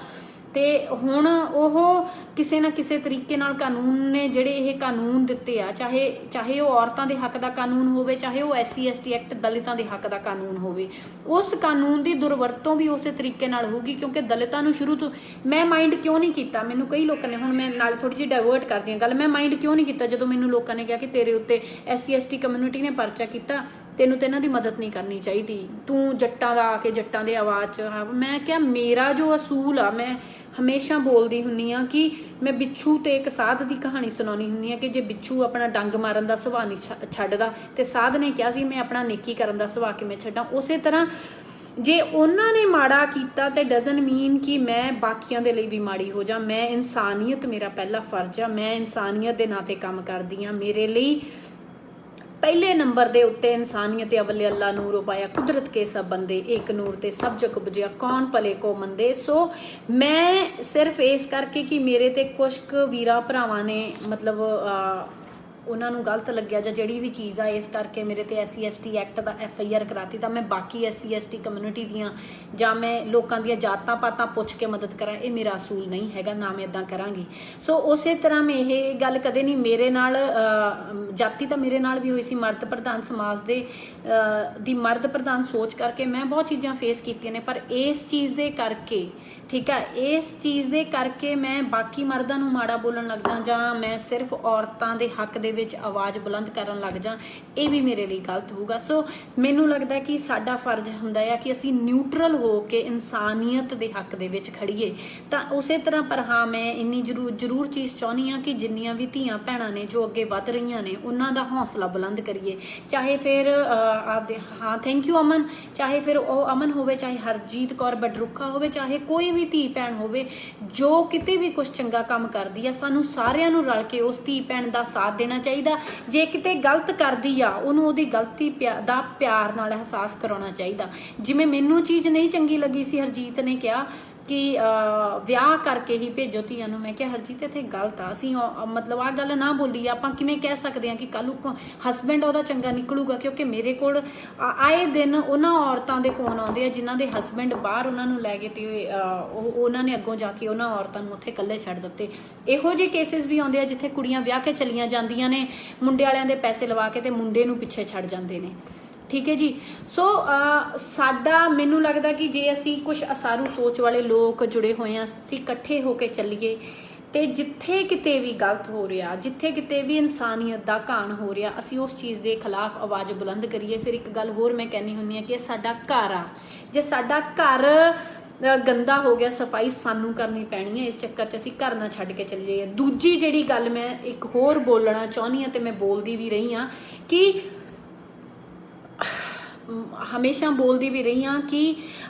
ਤੇ ਹੁਣ ਉਹ ਕਿਸੇ ਨਾ ਕਿਸੇ ਤਰੀਕੇ ਨਾਲ ਕਾਨੂੰਨ ਨੇ ਜਿਹੜੇ ਇਹ ਕਾਨੂੰਨ ਦਿੱਤੇ ਆ, ਚਾਹੇ ਉਹ ਔਰਤਾਂ ਦੇ ਹੱਕ ਦਾ ਕਾਨੂੰਨ ਹੋਵੇ, ਚਾਹੇ ਉਹ SC ST ਐਕਟ ਦਲਿਤਾਂ ਦੇ ਹੱਕ ਦਾ ਕਾਨੂੰਨ ਹੋਵੇ, ਉਸ ਕਾਨੂੰਨ ਦੀ ਦੁਰਵਰਤੋਂ ਵੀ ਉਸੇ ਤਰੀਕੇ ਨਾਲ ਹੋਊਗੀ। ਕਿਉਂਕਿ ਦਲਿਤਾਂ ਨੂੰ ਸ਼ੁਰੂ ਤੋਂ ਮੈਂ ਮਾਈਂਡ ਕਿਉਂ ਨਹੀਂ ਕੀਤਾ, ਮੈਨੂੰ ਕਈ ਲੋਕਾਂ ਨੇ, ਹੁਣ ਮੈਂ ਨਾਲ ਥੋੜੀ ਜਿਹੀ ਡਾਇਵਰਟ ਕਰਦੀ ਹਾਂ ਗੱਲ, ਮੈਂ ਮਾਈਂਡ ਕਿਉਂ ਨਹੀਂ ਕੀਤਾ ਜਦੋਂ ਮੈਨੂੰ ਲੋਕਾਂ ਨੇ ਕਿਹਾ ਕਿ ਤੇਰੇ ਉੱਤੇ SC ST ਕਮਿਊਨਿਟੀ ਨੇ ਪਰਚਾ ਕੀਤਾ, ਤੈਨੂੰ ਤੇ ਇਹਨਾਂ ਦੀ ਮਦਦ ਨਹੀਂ ਕਰਨੀ ਚਾਹੀਦੀ, ਤੂੰ ਜੱਟਾਂ ਦਾ ਆ ਕੇ ਜੱਟਾਂ ਦੇ ਆਵਾਜ਼ 'ਚ। ਮੈਂ ਕਿਹਾ ਮੇਰਾ ਜੋ ਅਸੂਲ ਆ, ਮੈਂ ਹਮੇਸ਼ਾ ਬੋਲਦੀ ਹੁੰਦੀ ਆ ਕਿ ਮੈਂ ਬਿੱਛੂ ਤੇ ਇੱਕ ਸਾਧ ਦੀ ਕਹਾਣੀ ਸੁਣਾਉਣੀ ਹੁੰਦੀ ਆ ਕਿ ਜੇ ਬਿੱਛੂ ਆਪਣਾ ਡੰਗ ਮਾਰਨ ਦਾ ਸੁਭਾਅ ਨਹੀਂ ਛੱਡਦਾ ਤੇ ਸਾਧ ਨੇ ਕਿਹਾ ਸੀ ਮੈਂ ਆਪਣਾ ਨੇਕੀ ਕਰਨ ਦਾ ਸੁਭਾਅ ਕਿਵੇਂ ਛੱਡਾਂ। ਉਸੇ ਤਰ੍ਹਾਂ ਜੇ ਉਹਨਾਂ ਨੇ ਮਾੜਾ ਕੀਤਾ ਤੇ ਡਜ਼ਨਟ ਮੀਨ ਕਿ ਮੈਂ ਬਾਕੀਆਂ ਦੇ ਲਈ ਵੀ ਮਾੜੀ ਹੋ ਜਾ। ਮੈਂ ਇਨਸਾਨੀਅਤ ਮੇਰਾ ਪਹਿਲਾ ਫਰਜ਼ ਆ, ਮੈਂ ਇਨਸਾਨੀਅਤ ਦੇ ਨਾਂ ਤੇ ਕੰਮ ਕਰਦੀ ਆ। ਮੇਰੇ ਲਈ ਪਹਿਲੇ ਨੰਬਰ ਦੇ ਉੱਤੇ ਇਨਸਾਨੀਅਤ ਅਵਲੇ ਅੱਲਾ ਨੂਰ ਪਾਇਆ ਕੁਦਰਤ ਕੇ ਸਭ ਬੰਦੇ ਇੱਕ ਨੂਰ ਤੇ ਸਭ ਜਗ ਉਪਜਿਆ ਕੌਣ ਭਲੇ ਕੋ ਮੰਦੇ। ਸੋ ਮੈਂ ਸਿਰਫ ਇਸ ਕਰਕੇ ਕਿ ਮੇਰੇ ਤੇ ਕੁਛ ਕੁ ਵੀਰਾਂ ਭਰਾਵਾਂ ਨੇ ਮਤਲਬ ਉਹਨਾਂ ਨੂੰ ਗਲਤ ਲੱਗਿਆ ਜਾਂ ਜਿਹੜੀ ਵੀ ਚੀਜ਼ ਆ, ਇਸ ਕਰਕੇ ਮੇਰੇ ਤੇ SC ST ਐਕਟ ਦਾ FIR ਕਰਾਤੀ। ਤਾਂ ਮੈਂ ਬਾਕੀ SC ST ਕਮਿਊਨਿਟੀ ਦੀਆਂ ਜਾਂ ਮੈਂ ਲੋਕਾਂ ਦੀਆਂ ਜਾਤਾਂ ਪਾਤਾਂ ਪੁੱਛ ਕੇ ਮਦਦ ਕਰਾਂ, ਇਹ ਮੇਰਾ ਅਸੂਲ ਨਹੀਂ ਹੈਗਾ, ਨਾ ਮੈਂ ਇੱਦਾਂ ਕਰਾਂਗੀ। ਸੋ ਉਸੇ ਤਰ੍ਹਾਂ ਮੈਂ ਇਹ ਗੱਲ ਕਦੇ ਨਹੀਂ, ਮੇਰੇ ਨਾਲ ਜਾਤੀ ਤਾਂ ਮੇਰੇ ਨਾਲ ਵੀ ਹੋਈ ਸੀ, ਮਰਦ ਪ੍ਰਧਾਨ ਸਮਾਜ ਦੀ ਮਰਦ ਪ੍ਰਧਾਨ ਸੋਚ ਕਰਕੇ ਮੈਂ ਬਹੁਤ ਚੀਜ਼ਾਂ ਫੇਸ ਕੀਤੀਆਂ ਨੇ। ਪਰ ਇਸ ਚੀਜ਼ ਦੇ ਕਰਕੇ, ਠੀਕ ਹੈ, ਇਸ ਚੀਜ਼ ਦੇ ਕਰਕੇ ਮੈਂ ਬਾਕੀ ਮਰਦਾਂ ਨੂੰ ਮਾੜਾ ਬੋਲਣ ਲੱਗ ਜਾਂ, ਜਾਂ ਮੈਂ ਸਿਰਫ ਔਰਤਾਂ ਦੇ ਹੱਕ ਦੇ ਵਿੱਚ ਆਵਾਜ਼ ਬੁਲੰਦ ਕਰਨ ਲੱਗ ਜਾਂ, ਇਹ ਵੀ ਮੇਰੇ ਲਈ ਗਲਤ ਹੋਊਗਾ। ਸੋ ਮੈਨੂੰ ਲੱਗਦਾ ਕਿ ਸਾਡਾ ਫਰਜ਼ ਹੁੰਦਾ ਆ ਕਿ ਅਸੀਂ ਨਿਊਟਰਲ ਹੋ ਕੇ ਇਨਸਾਨੀਅਤ ਦੇ ਹੱਕ ਦੇ ਵਿੱਚ ਖੜੀਏ। ਤਾਂ ਉਸੇ ਤਰ੍ਹਾਂ ਪਰ ਹਾਂ, ਮੈਂ ਇੰਨੀ ਜ਼ਰੂਰ ਚੀਜ਼ ਚਾਹੁੰਦੀ ਹਾਂ ਕਿ ਜਿੰਨੀਆਂ ਵੀ ਧੀਆਂ ਭੈਣਾਂ ਨੇ ਜੋ ਅੱਗੇ ਵੱਧ ਰਹੀਆਂ ਨੇ ਉਹਨਾਂ ਦਾ ਹੌਸਲਾ ਬੁਲੰਦ ਕਰੀਏ। ਚਾਹੇ ਫਿਰ ਹਾਂ ਥੈਂਕ ਯੂ ਅਮਨ, ਚਾਹੇ ਫਿਰ ਉਹ ਅਮਨ ਹੋਵੇ, ਚਾਹੇ ਹਰਜੀਤ ਕੌਰ ਬਡਰੁੱਖਾ ਹੋਵੇ, ਚਾਹੇ ਕੋਈ ਵੀ ਧੀ ਭੈਣ ਹੋਵੇ ਜੋ ਕਿਤੇ ਵੀ ਕੁਝ ਚੰਗਾ ਕੰਮ ਕਰਦੀ ਆ, ਸਾਨੂੰ ਸਾਰਿਆਂ ਨੂੰ ਰਲ ਕੇ ਉਸ ਧੀ ਭੈਣ ਦਾ ਸਾਥ ਦੇਣਾ ਚਾਹੀਦਾ। ਜੇ ਕਿਤੇ ਗਲਤ ਕਰਦੀ ਆ ਉਹਨੂੰ ਉਹਦੀ ਗਲਤੀ ਦਾ ਪਿਆਰ ਨਾਲ ਅਹਿਸਾਸ ਕਰਾਉਣਾ ਚਾਹੀਦਾ। ਜਿਵੇਂ ਮੈਨੂੰ ਚੀਜ਼ ਨਹੀਂ ਚੰਗੀ ਲੱਗੀ ਸੀ, ਹਰਜੀਤ ਨੇ ਕਿਹਾ ਕਿ ਵਿਆਹ ਕਰਕੇ ਹੀ ਭੇਜੋ ਧੀਆਂ ਨੂੰ। ਮੈਂ ਕਿਹਾ ਹਰਜੀਤ ਇੱਥੇ ਗਲਤ ਆ, ਅਸੀਂ ਮਤਲਬ ਆਹ ਗੱਲ ਨਾ ਬੋਲੀ। ਆਪਾਂ ਕਿਵੇਂ ਕਹਿ ਸਕਦੇ ਹਾਂ ਕਿ ਕੱਲ੍ਹ ਨੂੰ ਹਸਬੈਂਡ ਉਹਦਾ ਚੰਗਾ ਨਿਕਲੂਗਾ? ਕਿਉਂਕਿ ਮੇਰੇ ਕੋਲ ਆਏ ਦਿਨ ਉਹਨਾਂ ਔਰਤਾਂ ਦੇ ਫੋਨ ਆਉਂਦੇ ਆ ਜਿਨ੍ਹਾਂ ਦੇ ਹਸਬੈਂਡ ਬਾਹਰ ਉਹਨਾਂ ਨੂੰ ਲੈ ਗਏ ਤੇ ਉਹਨਾਂ ਨੇ ਅੱਗੋਂ ਜਾ ਕੇ ਉਹਨਾਂ ਔਰਤਾਂ ਨੂੰ ਉੱਥੇ ਇਕੱਲੇ ਛੱਡ ਦਿੱਤੇ। ਇਹੋ ਜਿਹੇ ਕੇਸਿਸ ਵੀ ਆਉਂਦੇ ਆ ਜਿੱਥੇ ਕੁੜੀਆਂ ਵਿਆਹ ਕੇ ਚਲੀਆਂ ਜਾਂਦੀਆਂ ਨੇ, ਮੁੰਡੇ ਵਾਲਿਆਂ ਦੇ ਪੈਸੇ ਲਵਾ ਕੇ ਤੇ ਮੁੰਡੇ ਨੂੰ ਪਿੱਛੇ ਛੱਡ ਜਾਂਦੇ ਨੇ, ਠੀਕ ਹੈ ਜੀ। ਸੋ ਸਾਡਾ ਮੈਨੂੰ ਲੱਗਦਾ ਕਿ ਜੇ ਅਸੀਂ ਕੁਝ ਅਸਾਰੂ ਸੋਚ ਵਾਲੇ ਲੋਕ ਜੁੜੇ ਹੋਏ ਹਾਂ, ਅਸੀਂ ਇਕੱਠੇ ਹੋ ਕੇ ਚੱਲੀਏ ਤੇ ਜਿੱਥੇ ਕਿਤੇ ਵੀ ਗਲਤ ਹੋ ਰਿਹਾ, ਜਿੱਥੇ ਕਿਤੇ ਵੀ ਇਨਸਾਨੀਅਤ ਦਾ ਘਾਣ ਹੋ ਰਿਹਾ, ਅਸੀਂ ਉਸ ਚੀਜ਼ ਦੇ ਖਿਲਾਫ ਆਵਾਜ਼ ਬੁਲੰਦ ਕਰੀਏ। ਫਿਰ ਇੱਕ ਗੱਲ ਹੋਰ ਮੈਂ ਕਹਿੰਦੀ ਹੁੰਦੀ ਹਾਂ ਕਿ ਇਹ ਸਾਡਾ ਘਰ ਆ, ਜੇ ਸਾਡਾ ਘਰ ਗੰਦਾ ਹੋ ਗਿਆ, ਸਫਾਈ ਸਾਨੂੰ ਕਰਨੀ ਪੈਣੀ ਹੈ। ਇਸ ਚੱਕਰ 'ਚ ਅਸੀਂ ਘਰ ਨਾ ਛੱਡ ਕੇ ਚਲੇ ਜਾਈਏ। ਦੂਜੀ ਜਿਹੜੀ ਗੱਲ ਮੈਂ ਇੱਕ ਹੋਰ ਬੋਲਣਾ ਚਾਹੁੰਦੀ ਹਾਂ ਤੇ ਮੈਂ ਬੋਲਦੀ ਵੀ ਰਹੀ ਹਾਂ ਕਿ ਹਮੇਸ਼ਾ ਬੋਲਦੀ ਵੀ ਰਹੀ ਹਾਂ ਕਿ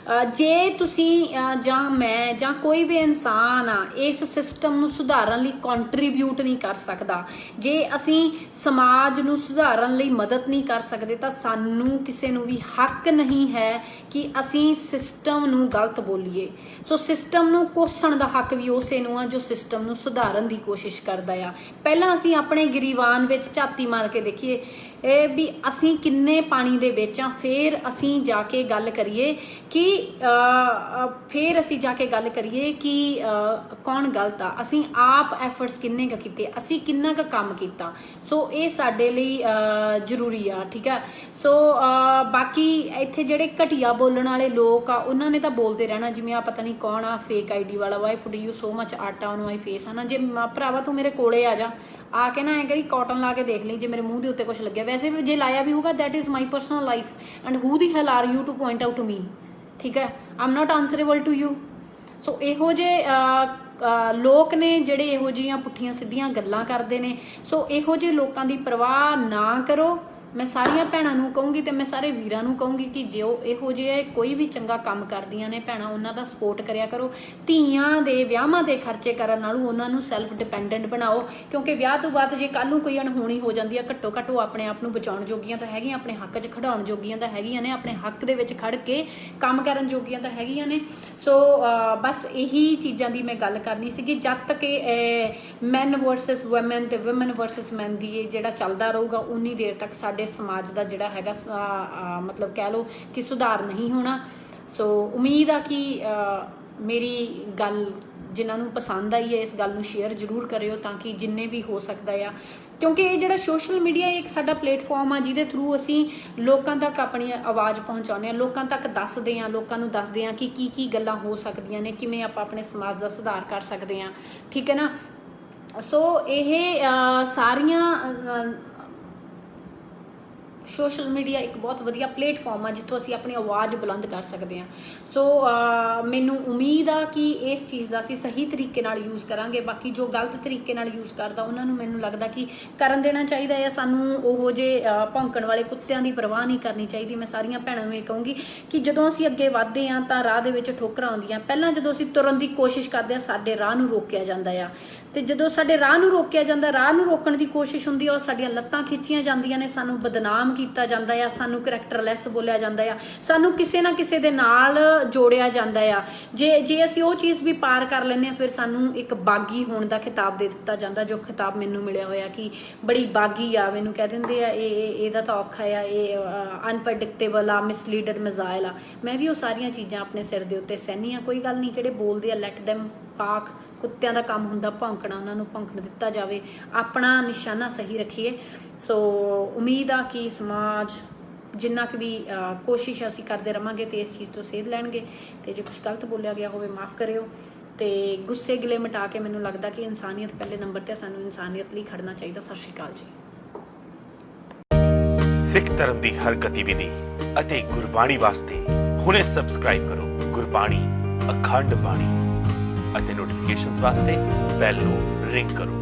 ਜੇ ਤੁਸੀਂ ਜਾਂ ਮੈਂ ਜਾਂ ਕੋਈ ਵੀ ਇਨਸਾਨ ਆ ਇਸ ਸਿਸਟਮ ਨੂੰ ਸੁਧਾਰਨ ਲਈ ਕੰਟਰੀਬਿਊਟ ਨਹੀਂ ਕਰ ਸਕਦਾ, ਜੇ ਅਸੀਂ ਸਮਾਜ ਨੂੰ ਸੁਧਾਰਨ ਲਈ ਮਦਦ ਨਹੀਂ ਕਰ ਸਕਦੇ, ਤਾਂ ਸਾਨੂੰ ਕਿਸੇ ਨੂੰ ਵੀ ਹੱਕ ਨਹੀਂ ਹੈ ਕਿ ਅਸੀਂ ਸਿਸਟਮ ਨੂੰ ਗਲਤ ਬੋਲੀਏ। ਸੋ ਸਿਸਟਮ ਨੂੰ ਕੋਸਣ ਦਾ ਹੱਕ ਵੀ ਉਸੇ ਨੂੰ ਆ ਜੋ ਸਿਸਟਮ ਨੂੰ ਸੁਧਾਰਨ ਦੀ ਕੋਸ਼ਿਸ਼ ਕਰਦਾ ਆ। ਪਹਿਲਾਂ ਅਸੀਂ ਆਪਣੇ ਗਰੀਬਾਨ ਵਿੱਚ ਝਾਤੀ ਮਾਰ ਕੇ ਦੇਖੀਏ ਇਹ ਵੀ ਅਸੀਂ ਕਿੰਨੇ ਪਾਣੀ ਦੇ ਵਿੱਚ ਆ, ਫਿਰ ਅਸੀਂ ਜਾ ਕੇ ਗੱਲ ਕਰੀਏ ਕਿ ਕੌਣ ਗਲਤ ਆ। ਅਸੀਂ ਆਪ ਐਫਰਟਸ ਕਿੰਨੇ ਕੁ ਕੀਤੇ, ਅਸੀਂ ਕਿੰਨਾ ਕੁ ਕੰਮ ਕੀਤਾ। ਸੋ ਇਹ ਸਾਡੇ ਲਈ ਜ਼ਰੂਰੀ ਆ, ਠੀਕ ਆ। ਸੋ ਬਾਕੀ ਇੱਥੇ ਜਿਹੜੇ ਘਟੀਆ ਬੋਲਣ ਵਾਲੇ ਲੋਕ ਆ ਉਹਨਾਂ ਨੇ ਤਾਂ ਬੋਲਦੇ ਰਹਿਣਾ, ਜਿਵੇਂ ਆ ਪਤਾ ਨਹੀਂ ਕੌਣ ਆ ਫੇਕ ਆਈਡੀ ਵਾਲਾ, why put you so much atta on my face, ਹਨਾ। ਜੇ ਭਰਾਵਾ ਤੂੰ ਮੇਰੇ ਕੋਲੇ ਆ ਕੇ ਨਾ ਐ ਕਰੀ ਕਾਟਨ ਲਾ ਕੇ ਦੇਖ ਲਈ ਜੇ ਮੇਰੇ ਮੂੰਹ ਦੇ ਉੱਤੇ ਕੁਝ ਲੱਗਿਆ। ਵੈਸੇ ਵੀ ਜੇ ਲਾਇਆ ਵੀ ਹੋਊਗਾ that is my personal life and who the hell are you to point out to me, ਠੀਕ ਹੈ। I am not answerable to you. So ਇਹੋ ਜਿਹੇ ਲੋਕ ਨੇ ਜਿਹੜੇ ਇਹੋ ਜਿਹੀਆਂ ਪੁੱਠੀਆਂ ਸਿੱਧੀਆਂ ਗੱਲਾਂ ਕਰਦੇ ਨੇ। ਸੋ ਇਹੋ ਜਿਹੇ ਲੋਕਾਂ ਦੀ ਪਰਵਾਹ ਨਾ ਕਰੋ। ਮੈਂ ਸਾਰੀਆਂ ਭੈਣਾਂ ਨੂੰ ਕਹੂੰਗੀ ਤੇ ਮੈਂ ਸਾਰੇ ਵੀਰਾਂ ਨੂੰ ਕਹੂੰਗੀ ਕਿ ਜੋ ਇਹੋ ਜਿਹੇ ਕੋਈ ਵੀ ਚੰਗਾ ਕੰਮ ਕਰਦੀਆਂ ਨੇ ਭੈਣਾਂ, ਉਹਨਾਂ ਦਾ ਸਪੋਰਟ ਕਰਿਆ ਕਰੋ। ਧੀਆਂ ਦੇ ਵਿਆਹਾਂ ਦੇ ਖਰਚੇ ਕਰਨ ਨਾਲੋਂ ਉਹਨਾਂ ਨੂੰ ਸੈਲਫ ਡਿਪੈਂਡੈਂਟ ਬਣਾਓ, ਕਿਉਂਕਿ ਵਿਆਹ ਤੋਂ ਬਾਅਦ ਜੇ ਕੱਲ ਨੂੰ ਕੋਈ ਅਣਹੋਣੀ ਹੋ ਜਾਂਦੀ ਆ, ਘੱਟੋ ਘੱਟ ਉਹ ਆਪਣੇ ਆਪ ਨੂੰ ਬਚਾਉਣ ਜੋਗੀਆਂ ਤਾਂ ਹੈਗੀਆਂ, ਆਪਣੇ ਹੱਕ 'ਚ ਖੜਾਉਣ ਜੋਗੀਆਂ ਤਾਂ ਹੈਗੀਆਂ ਨੇ, ਆਪਣੇ ਹੱਕ ਦੇ ਵਿੱਚ ਖੜ ਕੇ ਕੰਮ ਕਰਨ ਜੋਗੀਆਂ ਤਾਂ ਹੈਗੀਆਂ ਨੇ। ਸੋ ਬਸ ਇਹੀ ਚੀਜ਼ਾਂ ਦੀ ਮੈਂ ਗੱਲ ਕਰਨੀ ਸੀਗੀ। ਜਦ ਤੱਕ ਮੈਨ ਵਰਸਸ ਵੂਮਨ ਤੇ ਵੂਮਨ ਵਰਸਸ ਮੈਨ ਦੀ ਇਹ ਜਿਹੜਾ ਚੱਲਦਾ ਰਹੂਗਾ, ਉਨੀ ਦੇਰ ਤੱਕ ਸਾਡੇ ਸਮਾਜ ਦਾ ਜਿਹੜਾ ਹੈਗਾ ਮਤਲਬ ਕਹਿ ਲਓ ਕਿ ਸੁਧਾਰ ਨਹੀਂ ਹੋਣਾ। ਸੋ ਉਮੀਦ ਆ ਕਿ ਮੇਰੀ ਗੱਲ ਜਿਨ੍ਹਾਂ ਨੂੰ ਪਸੰਦ ਆਈ ਹੈ ਇਸ ਗੱਲ ਨੂੰ ਸ਼ੇਅਰ ਜ਼ਰੂਰ ਕਰਿਓ, ਤਾਂ ਕਿ ਜਿੰਨੇ ਵੀ ਹੋ ਸਕਦਾ ਆ, ਕਿਉਂਕਿ ਇਹ ਜਿਹੜਾ ਸੋਸ਼ਲ ਮੀਡੀਆ ਇੱਕ ਸਾਡਾ ਪਲੇਟਫਾਰਮ ਆ ਜਿਹਦੇ ਥਰੂ ਅਸੀਂ ਲੋਕਾਂ ਤੱਕ ਆਪਣੀ ਆਵਾਜ਼ ਪਹੁੰਚਾਉਂਦੇ ਹਾਂ, ਲੋਕਾਂ ਤੱਕ ਦੱਸਦੇ ਹਾਂ, ਲੋਕਾਂ ਨੂੰ ਦੱਸਦੇ ਹਾਂ ਕਿ ਕੀ ਗੱਲਾਂ ਹੋ ਸਕਦੀਆਂ ਨੇ, ਕਿਵੇਂ ਆਪਾਂ ਆਪਣੇ ਸਮਾਜ ਦਾ ਸੁਧਾਰ ਕਰ ਸਕਦੇ ਹਾਂ, ਠੀਕ ਹੈ ਨਾ। ਸੋ ਇਹ ਸਾਰੀਆਂ ਸੋਸ਼ਲ ਮੀਡੀਆ ਇੱਕ ਬਹੁਤ ਵਧੀਆ ਪਲੇਟਫਾਰਮ ਆ ਜਿੱਥੋਂ ਅਸੀਂ ਆਪਣੀ ਆਵਾਜ਼ ਬੁਲੰਦ ਕਰ ਸਕਦੇ ਹਾਂ। ਸੋ ਮੈਨੂੰ ਉਮੀਦ ਆ ਕਿ ਇਸ ਚੀਜ਼ ਦਾ ਅਸੀਂ ਸਹੀ ਤਰੀਕੇ ਨਾਲ ਯੂਜ਼ ਕਰਾਂਗੇ। ਬਾਕੀ ਜੋ ਗਲਤ ਤਰੀਕੇ ਨਾਲ ਯੂਜ਼ ਕਰਦਾ ਉਹਨਾਂ ਨੂੰ ਮੈਨੂੰ ਲੱਗਦਾ ਕਿ ਕਰਨ ਦੇਣਾ ਚਾਹੀਦਾ ਹੈ। ਸਾਨੂੰ ਉਹ ਜਿਹੇ ਭੌਂਕਣ ਵਾਲੇ ਕੁੱਤਿਆਂ ਦੀ ਪਰਵਾਹ ਨਹੀਂ ਕਰਨੀ ਚਾਹੀਦੀ। ਮੈਂ ਸਾਰੀਆਂ ਭੈਣਾਂ ਨੂੰ ਇਹ ਕਹੂੰਗੀ ਕਿ ਜਦੋਂ ਅਸੀਂ ਅੱਗੇ ਵੱਧਦੇ ਹਾਂ ਤਾਂ ਰਾਹ ਦੇ ਵਿੱਚ ਠੋਕਰਾਂ ਆਉਂਦੀਆਂ। ਪਹਿਲਾਂ ਜਦੋਂ ਅਸੀਂ ਤੁਰਨ ਦੀ ਕੋਸ਼ਿਸ਼ ਕਰਦੇ ਹਾਂ ਸਾਡੇ ਰਾਹ ਨੂੰ ਰੋਕਿਆ ਜਾਂਦਾ ਆ, ਤੇ ਜਦੋਂ ਸਾਡੇ ਰਾਹ ਨੂੰ ਰੋਕਿਆ ਜਾਂਦਾ, ਰਾਹ ਨੂੰ ਰੋਕਣ ਦੀ ਕੋਸ਼ਿਸ਼ ਹੁੰਦੀ ਆ, ਉਹ ਸਾਡੀਆਂ ਲੱਤਾਂ ਖਿੱਚੀਆਂ ਜਾਂਦੀਆਂ ਨੇ, ਸਾਨੂੰ ਬਦਨਾਮ ਕੀਤਾ ਜਾਂਦਾ ਆ, ਸਾਨੂੰ ਕਰੈਕਟਰਲੈਸ ਬੋਲਿਆ ਜਾਂਦਾ ਆ, ਸਾਨੂੰ ਕਿਸੇ ਨਾ ਕਿਸੇ ਦੇ ਨਾਲ ਜੋੜਿਆ ਜਾਂਦਾ ਆ। ਜੇ ਅਸੀਂ ਉਹ ਚੀਜ਼ ਵੀ ਪਾਰ ਕਰ ਲੈਂਦੇ ਹਾਂ, ਫਿਰ ਸਾਨੂੰ ਇੱਕ ਬਾਗੀ ਹੋਣ ਦਾ ਖਿਤਾਬ ਦੇ ਦਿੱਤਾ ਜਾਂਦਾ, ਜੋ ਖਿਤਾਬ ਮੈਨੂੰ ਮਿਲਿਆ ਹੋਇਆ ਕਿ ਬੜੀ ਬਾਗੀ ਆ। ਮੈਨੂੰ ਕਹਿ ਦਿੰਦੇ ਆ ਇਹਦਾ ਤਾਂ ਔਖਾ ਆ, ਇਹ ਅਨਪ੍ਰੈਡਿਕਟੇਬਲ ਆ, ਮਿਸਲੀਡਡ ਮਿਜ਼ਾਈਲ ਆ। ਮੈਂ ਵੀ ਉਹ ਸਾਰੀਆਂ ਚੀਜ਼ਾਂ ਆਪਣੇ ਸਿਰ ਦੇ ਉੱਤੇ ਸਹਿਨੀ ਆ। ਕੋਈ ਗੱਲ ਨਹੀਂ, ਜਿਹੜੇ ਬੋਲਦੇ ਆ ਲੈਟ ਦੈਮ ਪਾਕ, ਕੁੱਤਿਆਂ ਦਾ ਕੰਮ ਹੁੰਦਾ ਭੌਂਕਣਾ, ਉਹਨਾਂ ਨੂੰ ਭੌਂਕਣ ਦਿੱਤਾ ਜਾਵੇ, ਆਪਣਾ ਨਿਸ਼ਾਨਾ ਸਹੀ ਰੱਖੀਏ। ਸੋ ਉਮੀਦ ਆ ਕਿ ਸਮਾਜ ਜਿੰਨਾ ਕੁ ਵੀ ਕੋਸ਼ਿਸ਼ ਅਸੀਂ ਕਰਦੇ ਰਵਾਂਗੇ ਤੇ ਇਸ ਚੀਜ਼ ਤੋਂ ਸੇਧ ਲੈਣਗੇ। ਤੇ ਜੇ ਕੁਝ ਗਲਤ ਬੋਲਿਆ ਗਿਆ ਹੋਵੇ ਮਾਫ ਕਰਿਓ, ਤੇ ਗੁੱਸੇ ਗਿਲੇ ਮਿਟਾ ਕੇ ਮੈਨੂੰ ਲੱਗਦਾ ਕਿ ਇਨਸਾਨੀਅਤ ਪਹਿਲੇ ਨੰਬਰ ਤੇ, ਸਾਨੂੰ ਇਨਸਾਨੀਅਤ ਲਈ ਖੜਨਾ ਚਾਹੀਦਾ। ਸਤਿ ਸ਼੍ਰੀ ਅਕਾਲ ਜੀ। ਸਿੱਖ ਧਰਮ ਦੀ ਹਰ ਗਤੀਵਿਧੀ ਅਤੇ ਗੁਰਬਾਣੀ ਵਾਸਤੇ ਹੁਣੇ ਸਬਸਕ੍ਰਾਈਬ ਕਰੋ ਗੁਰਬਾਣੀ ਅਖੰਡ ਬਾਣੀ ਅਤੇ ਨੋਟੀਫਿਕੇਸ਼ਨਸ ਵਾਸਤੇ ਬੈਲ ਨੂੰ ਰਿੰਗ ਕਰੋ।